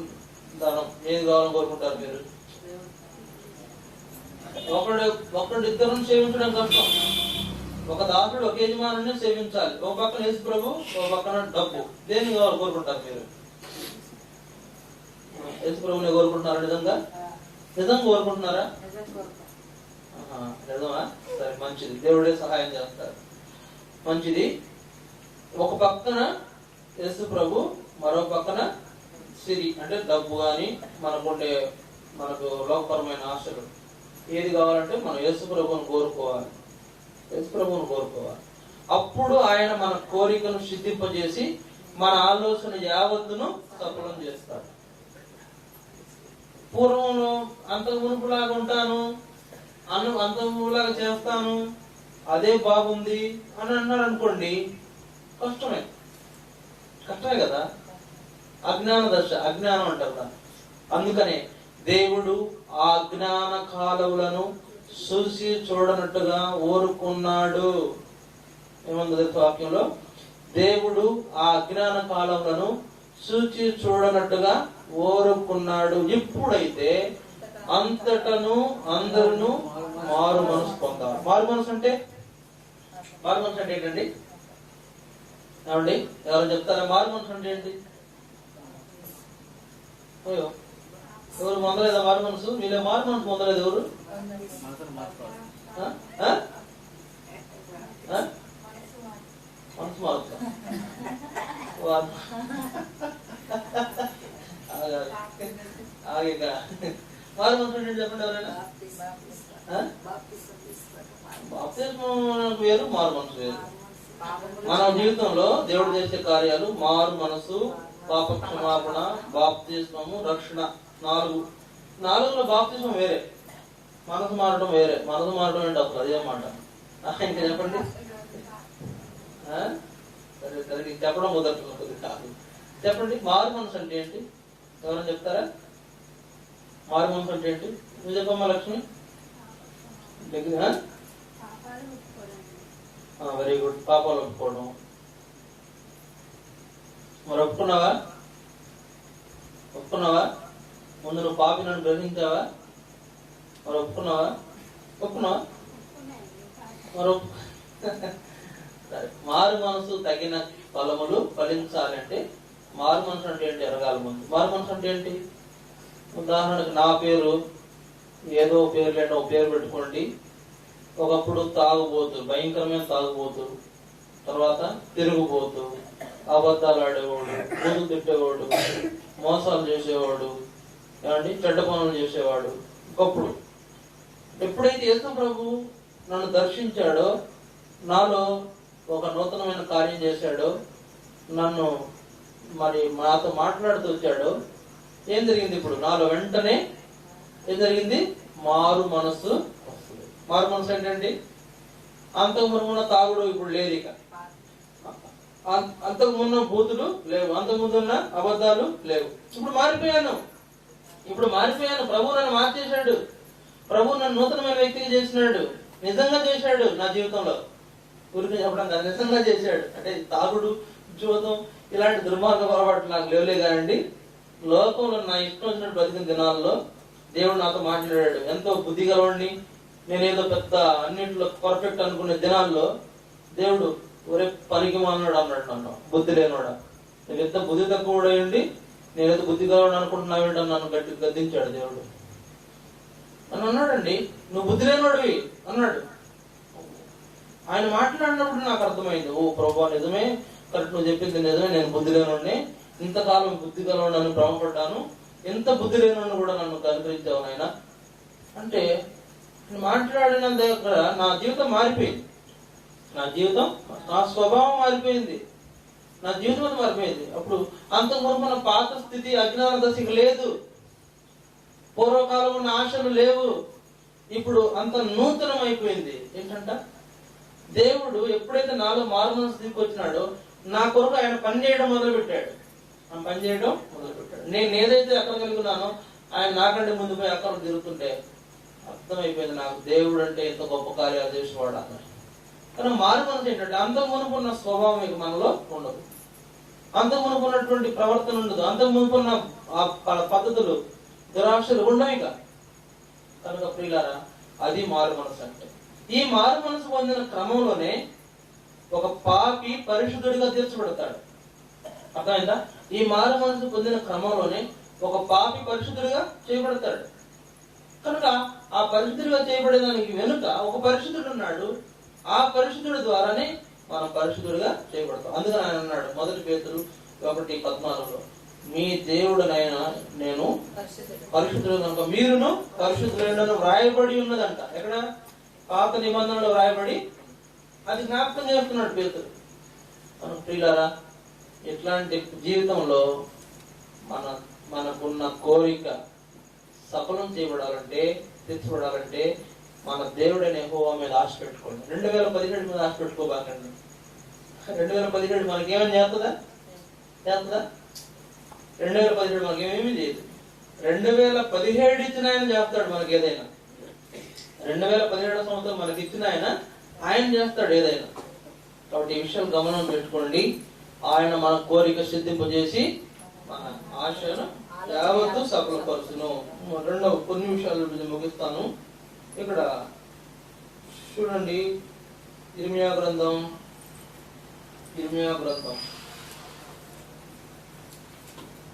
ధనం. ఏది కావాలని కోరుకుంటారు మీరు? ఒకరిద్దరిని సేవించడం కష్టం. ఒక దాసుడు ఒక యజమానుని సేవించాలి. ఒక పక్కన యేసు ప్రభు, ఒక పక్కన డబ్బు. దేన్ని కావాలి కోరుకుంటారు మీరు? యేసు ప్రభుని కోరుకుంటున్నారా? నిజంగా కోరుకుంటున్నారా? నిజమా? సరే, మంచిది. దేవుడే సహాయం చేస్తారు. మంచిది. ఒక పక్కన యేసు ప్రభు, మరో పక్కన సిరి అంటే డబ్బు గాని మనకు లోకపరమైన ఆశలు. ఏది కావాలంటే మనం యేసు ప్రభువును కోరుకోవాలి. అప్పుడు ఆయన మన కోరికను సిద్ధింపజేసి మన ఆలోచన యావత్తును సఫలం చేస్తాడు. పూర్వంలో అంతకు మునుపులాగా ఉంటాను, అంతకు మునుపులాగా చేస్తాను, అదే బాగుంది అని అన్నారు అనుకోండి, కష్టమే కదా. అజ్ఞాన దశ, అజ్ఞానం అంటారు. అందుకనే దేవుడు ఆ అజ్ఞాన కాలువలను చూసి చూడనట్టుగా ఊరుకున్నాడు. ఏముంది వాక్యంలో? దేవుడు ఆ అజ్ఞాన కాలువలను చూచి చూడనట్టుగా ఊరుకున్నాడు. ఇప్పుడైతే అంతటను అందరూ మారు మనసు పొందాలి. మారు మనసు అంటే ఏంటండి? ఏమండి ఎవరు చెప్తారా మారు మనసు అంటే ఏంటి? అయ్యో ఎవరు పొందలేదా మారు మనసు? వీళ్ళే మారు మనసు పొందలేదు ఎవరు? మనసు మారుతా ఆగేక మారు మనసు అంటే చెప్పండి ఎవరైనా. బాప్తిస్మం వేరు, మారు మనసు వేరు. మన జీవితంలో దేవుడు చేసే కార్యాలు మారు మనసు, పాప క్షమాపణ, బాప్తిస్మము, రక్షణ. నాలుగులో బాప్తిస్మం వేరే, మనసు మారడం వేరే. మనసు మారడం ఏంటి అసలు? అదే మాట ఇంకా చెప్పండి. సరే చెప్పడం కుదరట్లేదు కాదు. చెప్పండి మారు మనసు అంటే ఏంటి? ఎవరైనా చెప్తారా? మారు మనసు అంటే ఏంటి? నువ్వు చెప్పమ్మా లక్ష్మి. Very good. పాపాలు ఒప్పుకోవడం. మరి ఒప్పుకున్నావా? ముందు నువ్వు పాపి నన్ను గ్రహించావా? మరి ఒప్పుకున్నావా? మరి మారు మనసు తగిన ఫలములు ఫలించాలంటే మారు మనసు అంటే ఏంటి ఎరగాలి ముందు. మారు మనసు అంటే ఏంటి? ఉదాహరణకు నా పేరు ఏదో పేరు లేని ఒక పేరు పెట్టుకోండి. ఒకప్పుడు తాగుబోతు, భయంకరమైన తాగుబోతు, తర్వాత తిరుగుబోతు, అబద్ధాలు ఆడేవాడు, బూతులు తిట్టేవాడు, మోసాలు చేసేవాడు, ఏమండి చెడ్డ పనులు చేసేవాడు. ఒకప్పుడు ఎప్పుడైతే యేసు ప్రభు నన్ను దర్శించాడో, నాలో ఒక నూతనమైన కార్యం చేశాడో, నన్ను నాతో మాట్లాడుతూ వచ్చాడో, ఏం జరిగింది? ఇప్పుడు నాలో వెంటనే ఏం జరిగింది? మారు మనసు వస్తుంది. మారు మనసు ఏంటండి? అంతకు మునున్న తాగుడు ఇప్పుడు లేదు, ఇక అంతకు మున్న బూతులు లేవు, అంతకు ముందు ఉన్న అబద్ధాలు లేవు. ఇప్పుడు మారిపోయాను. ప్రభు నన్ను మార్చేశాడు. ప్రభు నన్ను నూతనమైన వ్యక్తిగా చేసినాడు. నిజంగా చేశాడు నా జీవితంలో. ఊరికి చెప్పడం కాదు, నిజంగా చేశాడు. అంటే తాగుడు, జూదం ఇలాంటి దుర్మార్గ పొరపాట్లు నాకు లేవులే కానండి. లోకంలో నా ఇష్టం వచ్చినట్టు బతికిన దినాల్లో దేవుడు నాతో మాట్లాడాడు. ఎంతో బుద్ధి గలవాడిని, నేనేదో పెద్ద అన్నింటిలో పర్ఫెక్ట్ అనుకునే దినాల్లో దేవుడు ఒరే పనికి మాన్నాడు అన్నాడు నన్ను. బుద్ధి లేనివాడా, నేను ఎంత బుద్ధి తక్కువ అయ్యండి, నేనేదో బుద్ధి గలవాడు అనుకుంటున్నావేంటని నన్ను గట్టి గద్దించాడు దేవుడు. అని అన్నాడండి, నువ్వు బుద్ధి లేనివాడివి అన్నాడు. ఆయన మాట్లాడినప్పుడు నాకు అర్థమైంది, ఓ ప్రభువా నిజమే, కరెక్ట్, నువ్వు చెప్పింది నిజమే, నేను బుద్ధి లేనివాడిని, ఇంతకాలం బుద్ధి గలవాడు నన్ను భ్రమపడ్డాను, ఎంత బుద్ధి లేనివాడిని కూడా నన్ను కనుకరించావు నాయన అంటే. మాట్లాడిన దగ్గర నా జీవితం మారిపోయింది. నా స్వభావం మారిపోయింది. నా జీవితం మారిపోయింది. అప్పుడు అంతకు మన పాత స్థితి అజ్ఞాన దశకు లేదు. పూర్వకాలం ఉన్న ఆశలు లేవు. ఇప్పుడు అంత నూతనం అయిపోయింది. ఏంటంట, దేవుడు ఎప్పుడైతే నాలో మారు మనసు తీసుకొచ్చినాడో నా కొరకు ఆయన పనిచేయడం మొదలుపెట్టాడు. నేను ఏదైతే అక్కడ కలుగున్నానో ఆయన నాకంటే ముందు పోయి అక్కడ తిరుగుతుంటే అర్థమైపోయింది నాకు, దేవుడు అంటే ఎంత గొప్ప కార్యాలు చేసేవాడు అన్నాడు. కానీ మారు మనసు ఏంటంటే అంతకు మునుపున్న స్వభావం ఇక మనలో ఉండదు, అంతకు మునుపున్నటువంటి ప్రవర్తన ఉండదు, అంతకు మునుపున్న పద్ధతులు, దురాశలు ఉండవు ఇక. కనుక ప్రియులారా, అది మారు మనసు అంటే. ఈ మారు మనసు పొందిన క్రమంలోనే ఒక పాపి పరిశుద్ధుడిగా తీర్చబడతాడు. అర్థమైందా? ఈ మారు మనసు పొందిన క్రమంలోనే ఒక పాపి పరిశుద్ధుడిగా చేయబడతాడు. కనుక ఆ పరిశుద్ధుడిగా చేయబడేదానికి వెనుక ఒక పరిశుద్ధుడు ఉన్నాడు. ఆ పరిశుద్ధుడి ద్వారానే మనం పరిశుద్ధుడిగా చేయబడతాం. అందుకని ఆయన అన్నాడు మొదటి పేతురు 1:14, మీ దేవుడనైనా నేను పరిశుద్ధుడు కనుక మీరును పరిశుద్ధులైన వ్రాయబడి ఉన్నదంట. ఎక్కడ? పాత నిబంధనలో వ్రాయబడి, అది జ్ఞాపకం చేస్తున్నాడు పేతురు. మనం ప్రియులారా, ఇట్లాంటి జీవితంలో మనకున్న కోరిక సఫలం చేయబడాలంటే, తెచ్చబడాలంటే మన దేవుడైన యెహోవా మీద ఆశ పెట్టుకోండి. 2017 మీద ఆశ పెట్టుకోబాకండి. 2017 మనకేమని చేస్తుందా? 2017 మనకేమేమి చేయదు. 2017 ఇచ్చిన ఆయన చేస్తాడు మనకి ఏదైనా. 2017 సంవత్సరం మనకి ఇచ్చిన ఆయన చేస్తాడు ఏదైనా. కాబట్టి ఈ విషయం గమనం పెట్టుకోండి. ఆయన మన కోరిక సిద్ధింపజేసి మన ఆశను యావత్తు సఫలపరుచును. రెండవ కొన్ని విషయాలు ముగిస్తాను. ఇక్కడ చూడండి, ఇర్మియా గ్రంథం ఇర్మియా గ్రంథం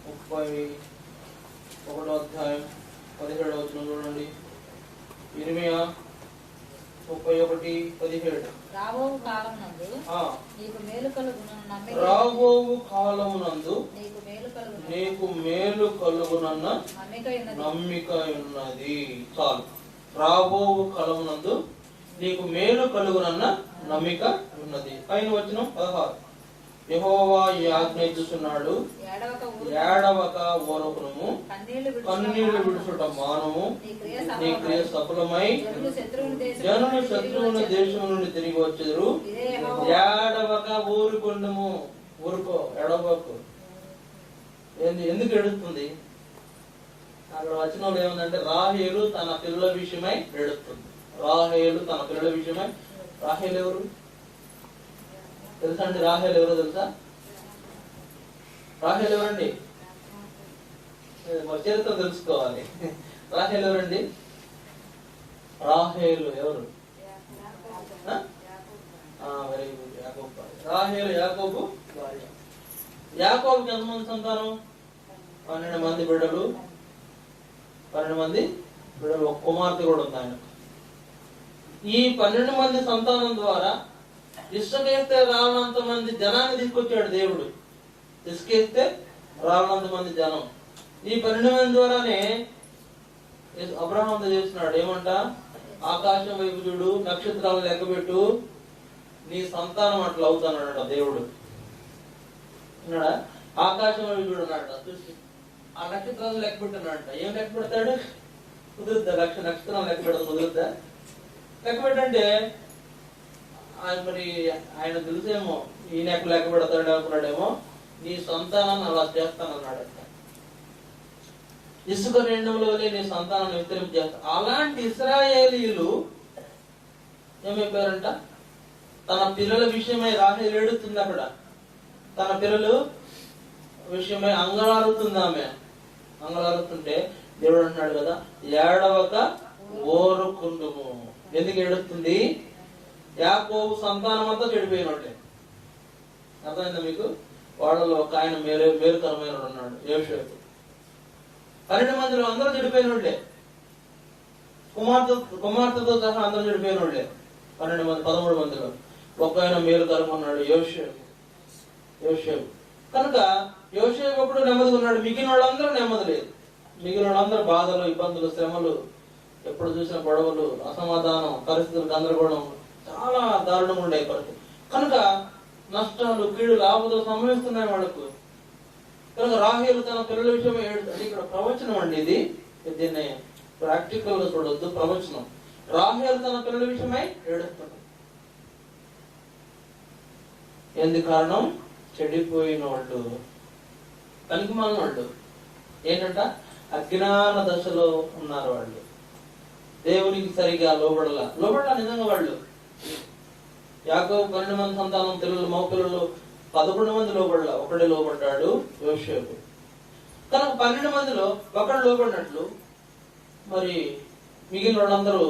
31వ అధ్యాయం 17వ వచనం చూడండి. ఇర్మియా 31:17. రాబోవు కాలమునందు నీకు మేలు కలుగునన్న నమ్మిక ఉన్నది. చాలు. రాబోవు కాలమునందు నీకు మేలు కలుగునన్న నమ్మిక ఉన్నది. పైన వచనం 16. యెహోవా ఈ ఆజ్ఞ ఇచ్చుచున్నాడు, ఏడవక ఓరకును, కన్నీళ్లు విడుచుట మానము, నీ క్రియ సఫలమై జనులు శత్రువుల దేశం నుండి తిరిగి వచ్చెదరు. ఏడవక ఊరుకుండము. ఊరుకో, ఏడవకు. ఎందుకు ఎడుతుంది? అక్కడ వచనంలో ఏముందంటే రాహేలు తన పిల్లల విషయమై ఎడుతుంది. రాహేలు తన పిల్లల విషయమై. రాహేలు ఎవరు తెలుసా అండి? రాహేలు ఎవరో తెలుసా? రాహేలు ఎవరండి? చరిత్ర తెలుసుకోవాలి. రాహేలు ఎవరండి? రాహేలు ఎవరు? Very good. యాకోబు భార్య. రాహేలు యాకోబు భార్య. యాకోబుకి ఎంతమంది సంతానం? 12 మంది బిడ్డలు. 12 మంది బిడ్డలు, ఒక కుమార్తె కూడా ఉంది ఆయన. ఈ 12 మంది సంతానం ద్వారా ఇసుకేస్తే రావనంత మంది జనాన్ని తీసుకొచ్చాడు దేవుడు. ఇసుకేస్తే రావనంత మంది జనం. ఈ 12 మంది ద్వారానే అబ్రహాంతో చేస్తున్నాడు. ఏమంట? ఆకాశం వైపు చూడు, నక్షత్రాలు లెక్కబెట్టు, నీ సంతానం అట్లా అవుతానట దేవుడు. అన్నాడా? ఆకాశం వైపు చూడు అన్నాడు. చూసి ఆ నక్షత్రాలు లెక్క పెట్టానంట. ఏం లెక్క పెడతాడు? కుదురుద్దా? నక్షత్రం లెక్క పెడతాం కుదురుద్దా? లెక్క పెట్టంటే మరి ఆయన తెలిసేమో ఈయన లెక్క పెడతాడు అనుకున్నాడేమో. నీ సంతానాన్ని అలా చేస్తానన్నాడు. ఇసుక రెండుల వల్లే నీ సంతానాన్ని విస్తరింప చేస్తా. అలాంటి ఇశ్రాయేలీయులు ఏమైపోయారంట? తన పిల్లల విషయమై రాహేలు ఏడుతుంది. అక్కడ తన పిల్లలు విషయమై అంగళారుతుంది. ఆమె అంగళారుతుంటే దేవుడు అంటున్నాడు కదా, ఏడవక ఓరుకుందుము. ఎందుకు ఏడుస్తుంది? యాకోబు సంతానం అంతా చెడిపోయినట్టే. అర్థమైందా మీకు? వాళ్ళలో ఒక ఆయన మేలుకరమైన ఉన్నాడు, యోసేపు. 12 మందిలో అందరూ చెడిపోయినోళ్లే. కుమార్తెతో సహా అందరూ చెడిపోయినోళ్లే. 13 మందిలో ఒక ఆయన మేలుకరం ఉన్నాడు, యోసేపు. కనుక యోసేపు ఎప్పుడు నెమ్మదిగా ఉన్నాడు. మిగిలిన వాళ్ళందరూ నెమ్మది లేదు. మిగిలిన వాళ్ళందరూ బాధలు, ఇబ్బందులు, శ్రమలు, ఎప్పుడు చూసిన గొడవలు, అసమాధానం, పరిస్థితులు, గందరగోళం, చాలా దారుణంగా ఉండే పరిస్థితి. కనుక నష్టాలు, కీడులు, ఆపదలు సంభవిస్తున్నాయి వాళ్ళకు. కనుక రాహేలు తన పిల్లల విషయమే ఏడుస్తుంది. ఇక్కడ ప్రవచనం అండి ఇది. దీన్ని ప్రాక్టికల్ గా చూడొద్దు, ప్రవచనం. రాహేలు తన పిల్లల విషయమై ఏడుస్తుంది. ఎందుకు కారణం? చెడిపోయిన వాళ్ళు, పనికిమాలిన వాళ్ళు. ఏంటంట? అజ్ఞాన దశలో ఉన్నారు వాళ్ళు. దేవునికి సరిగా లోబడలా నిజంగా వాళ్ళు. యాకోబు 12 మంది సంతానం, పిల్లలు, మగ పిల్లలు 11 మంది లోబడలా, ఒకడే లోబడ్డాడు, యోసేపు. కనుక 12 మందిలో ఒకడు లోబడినట్లు మరి మిగిలిన వాళ్ళందరూ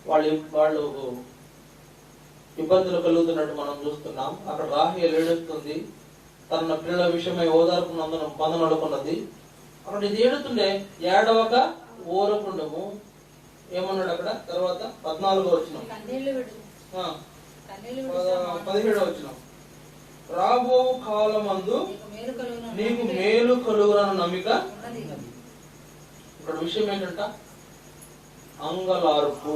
వాళ్ళు ఇబ్బందులు కలుగుతున్నట్టు మనం చూస్తున్నాం. అక్కడ రాహేలు ఏడుస్తుంది. తన పిల్లల విషయమై ఓదార్పు పొందనడుకున్నది. అక్కడ ఇది ఏడుతుండే ఏడవక ఓరకుండము. ఏమన్నాడు అక్కడ? తర్వాత 14వ వచనం, 17వ వచనం. రాబో కాలమందు నీకు మేలు కలుగునన్న నమ్మిక. ఇక్కడ విషయం ఏంటంట? అంగలార్పు.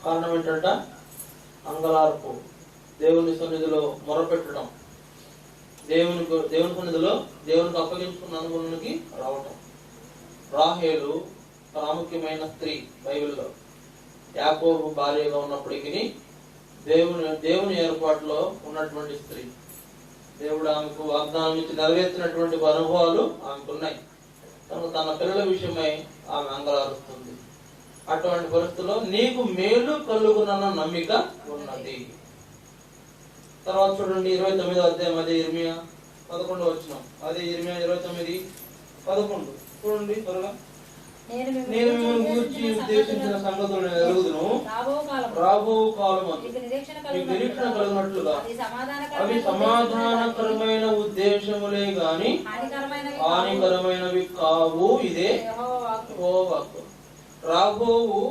కారణం ఏంటంట? అంగలార్పు. దేవుని సన్నిధిలో మొరపెట్టడం, దేవుని సన్నిధిలో దేవునికి అప్పగించుకున్న అనుగుణానికి రావటం. రాహేలు ప్రాముఖ్యమైన స్త్రీ బైబిల్లో. యాకోబు భార్యగా ఉన్నప్పటికీ దేవుని ఏర్పాటులో ఉన్నటువంటి స్త్రీ. దేవుడు ఆమెకు వాగ్దానం ఇచ్చి నెరవేర్చినటువంటి అనుభవాలు ఆమెకున్నాయి. కనుక తన పిల్లల విషయమై ఆమె అంగలారుస్తుంది. అటువంటి పరిస్థితుల్లో నీకు మేలు కలుగునన్న నమ్మిక ఉన్నది. తర్వాత చూడండి 29వ అధ్యాయం, అదే ఇర్మియా 11వ వచనం. అదే ఇర్మియా 29:11 చూడండి త్వరగా. నేను మిమ్మల్ని గూర్చి ఉద్దేశించిన సంగతులను ఎరుగుదును. రాబో కాలమందు మీకు నిరీక్షణ కలిగినట్లుగా అవి సమాధానకరమైన ఉద్దేశములే గాని హానికరమైనవి కావు. ఇదే యెహోవా వాక్కు. రాబోవు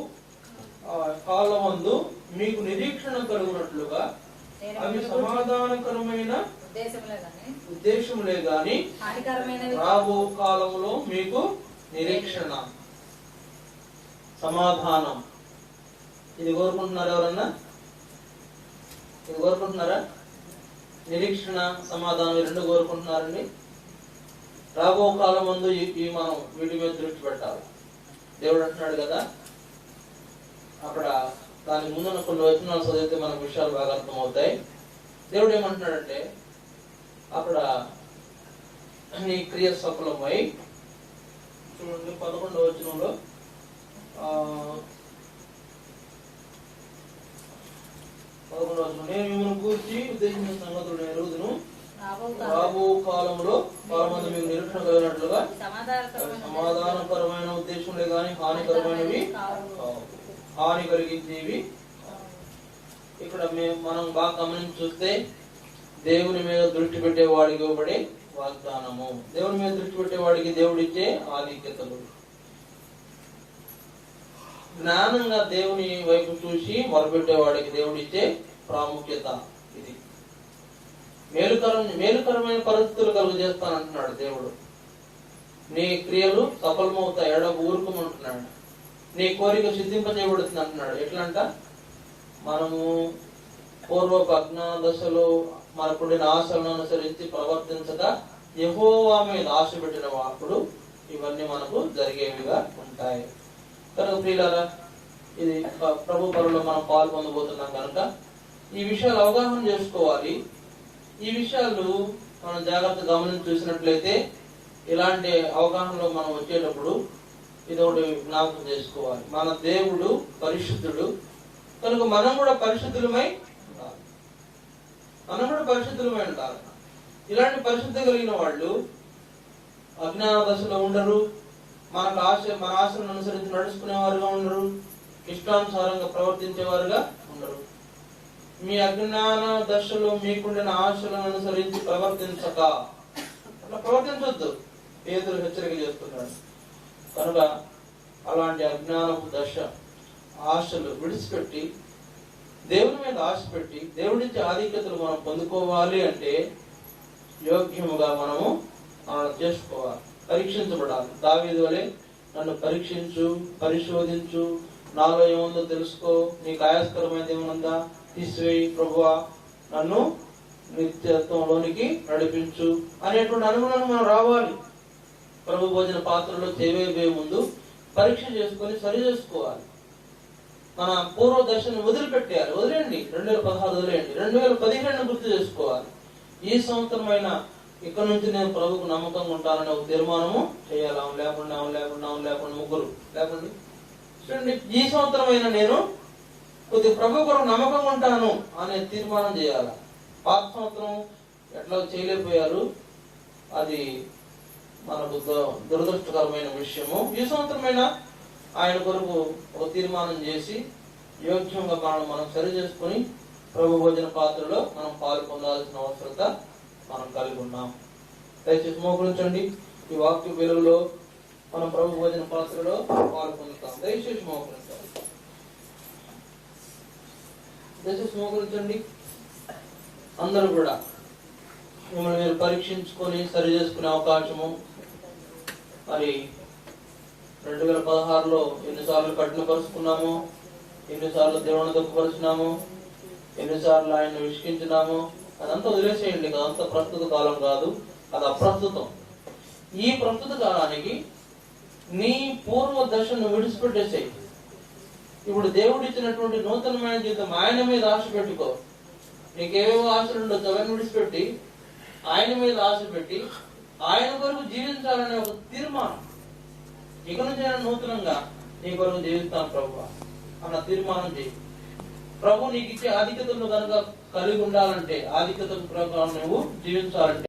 కాలమందు మీకు నిరీక్షణ కలుగునట్లుగా అవి సమాధానకరమైన ఉద్దేశములే గాని రాబో కాలంలో మీకు నిరీక్షణ, సమాధానం. ఇది కోరుకుంటున్నారా? ఎవరన్నా ఇది కోరుకుంటున్నారా? నిరీక్షణ, సమాధానం ఈ రెండు కోరుకుంటున్నారండి. రాబో కాలం ముందు ఈ మనం వీటి మీద దృష్టి పెట్టాలి. దేవుడు అంటున్నాడు కదా, అక్కడ దానికి ముందున్న కొన్ని వచనాలు చదివితే మనకు విషయాలు బాగా అర్థమవుతాయి. దేవుడు ఏమంటున్నాడంటే, అక్కడ నీ క్రియ సఫలమై, చూడండి 11వ వచనంలో, నేను మిమ్మల్ని కూర్చి ఉద్దేశించిన సంగతులు ఎరుగుదును. రాబో కాలంలో కాలమందు మీకు నిరీక్షణ కలిగినట్లుగా సమాధానకరమైన ఉద్దేశంలే గాని హానికరమైనవి హాని కలిగించేవి. ఇక్కడ మనం బాగా గమనించి చూస్తే దేవుని మీద దృష్టి పెట్టేవాడికి ఇవ్వబడే వాగ్దానము, దేవుని మీద దృష్టి పెట్టేవాడికి దేవుడిచ్చే ఆధిక్యతలు, జ్ఞానంగా దేవుని వైపు చూసి మొరపెట్టేవాడికి దేవుడిచ్చే ప్రాముఖ్యత. ఇది మేలుకరమైన పరిస్థితులు కలుగజేస్తానంటున్నాడు దేవుడు. నీ క్రియలు సఫలమవుతాయి, ఎడకు ఊరుకోమంటున్నాడు. నీ కోరిక సిద్ధింపజేయబడుతుంది అంటున్నాడు. ఎట్లంట, మనము పూర్వపు అజ్ఞాన దశలో మనకుండిన ఆశలను అనుసరించి ప్రవర్తించగా యెహోవా మీద ఆశ పెట్టిన వాడు ఇవన్నీ మనకు జరిగేవిగా ఉంటాయి. కనుక ప్రియులారా, ఇది ప్రభు పనుల్లో మనం పాల్పొందబోతున్నాం కనుక ఈ విషయాలు అవగాహన చేసుకోవాలి. ఈ విషయాలు మనం జాగ్రత్తగా గమనించి చూసినట్లయితే ఇలాంటి అవగాహనలో మనం వచ్చేటప్పుడు ఇదొకటి జ్ఞాపకం చేసుకోవాలి. మన దేవుడు పరిశుద్ధుడు కనుక మనం కూడా పరిశుద్ధులమై ఉండాలి. ఇలాంటి పరిశుద్ధి కలిగిన వాళ్ళు అజ్ఞాన దశలో ఉండరు, మన ఆశలను అనుసరించి నడుచుకునేవారుగా ఉండరు, ఇష్టానుసారంగా ప్రవర్తించేవారుగా ఉండరు. మీ అజ్ఞాన దశలో మీకుండిన ఆశలను అనుసరించి ప్రవర్తించక, అట్లా ప్రవర్తించొద్దు, పేతురు హెచ్చరిక చేస్తున్నాడు. కనుక అలాంటి అజ్ఞానపు దశ ఆశలు విడిచిపెట్టి దేవుని మీద ఆశ పెట్టి దేవుడిచ్చే ఆధిక్యతలు మనం పొందుకోవాలి అంటే యోగ్యముగా మనము చేసుకోవాలి, పరీక్షించబడాలి. దావీదు వలె నన్ను పరీక్షించు, పరిశోధించు, నాలో ఏముందో తెలుసుకో, నీకు ఆయాస్కరమైనది ఏమనుందా తీసివేయి ప్రభువా, నన్ను నిత్యత్వంలోనికి నడిపించు అనేటువంటి అనుగుణాలు మనం రావాలి. ప్రభు భోజన పాత్రలో చేవే ముందు పరీక్ష చేసుకొని సరి చేసుకోవాలి. మన పూర్వ దర్శనం వదిలిపెట్టేయాలి. వదిలేండి, 2016 వదిలేయండి, 2015 గుర్తు చేసుకోవాలి. ఈ సంవత్సరమైన ఇక్కడ నుంచి నేను ప్రభుకు నమ్మకంగా ఉంటానని ఒక తీర్మానము చేయాలి. లేకుండా ముగ్గురు లేకుండా చూడండి, ఈ సంవత్సరమైన నేను కొద్దిగా ప్రభు కొరకు నమ్మకంగా ఉంటాను అనే తీర్మానం చేయాలి. పాత సంవత్సరం ఎట్లా చేయలేకపోయారు, అది మనకు దురదృష్టకరమైన విషయము. ఈ సంవత్సరమైనా ఆయన కొరకు ఒక తీర్మానం చేసి యోగ్యంగా మనం సరి చేసుకుని ప్రభు భోజన పాత్రలో మనం పాలు పొందాల్సిన అవసరత మనం కలిగి ఉన్నాం. దయచేసి మోకరించండి. ఈ వాక్య వెలుగులో మనం ప్రభు భోజన పాత్రలో పాలు పొందుతాం. దయచేసి మోకరించండి. అందరూ కూడా మిమ్మల్ని మీరు పరీక్షించుకొని సరి చేసుకునే అవకాశము. మరి 2016లో ఎన్నిసార్లు కఠినపరుచుకున్నాము, ఎన్నిసార్లు దేవుని దుఃఖపరుచున్నాము, ఎన్నిసార్లు ఆయన్ని విసిగించినాము, అదంతా వదిలేసేయండి. అదంతా ప్రస్తుత కాలం కాదు, అది అప్రస్తుతం. ఈ ప్రస్తుత కాలానికి నీ పూర్వ దశను విడిచిపెట్టేసేయి. ఇప్పుడు దేవుడు ఇచ్చినటువంటి నూతనమైన జీవితం ఆయన మీద ఆశ పెట్టుకో. నీకేవేవో ఆశలు ఉండొచ్చు, అవన్నీ విడిచిపెట్టి ఆయన మీద ఆశ పెట్టి ఆయన కొరకు జీవించాలనే ఒక తీర్మానం. ఇక నుంచి ఆయన నూతనంగా నీ కొరకు జీవిస్తాను ప్రభు అన్న తీర్మానం చేయి. ప్రభు నీకు ఇచ్చే ఆధిక్యతను కనుక కలిగి ఉండాలంటే, ఆధిక్యత ప్రకారం నువ్వు జీవించాలంటే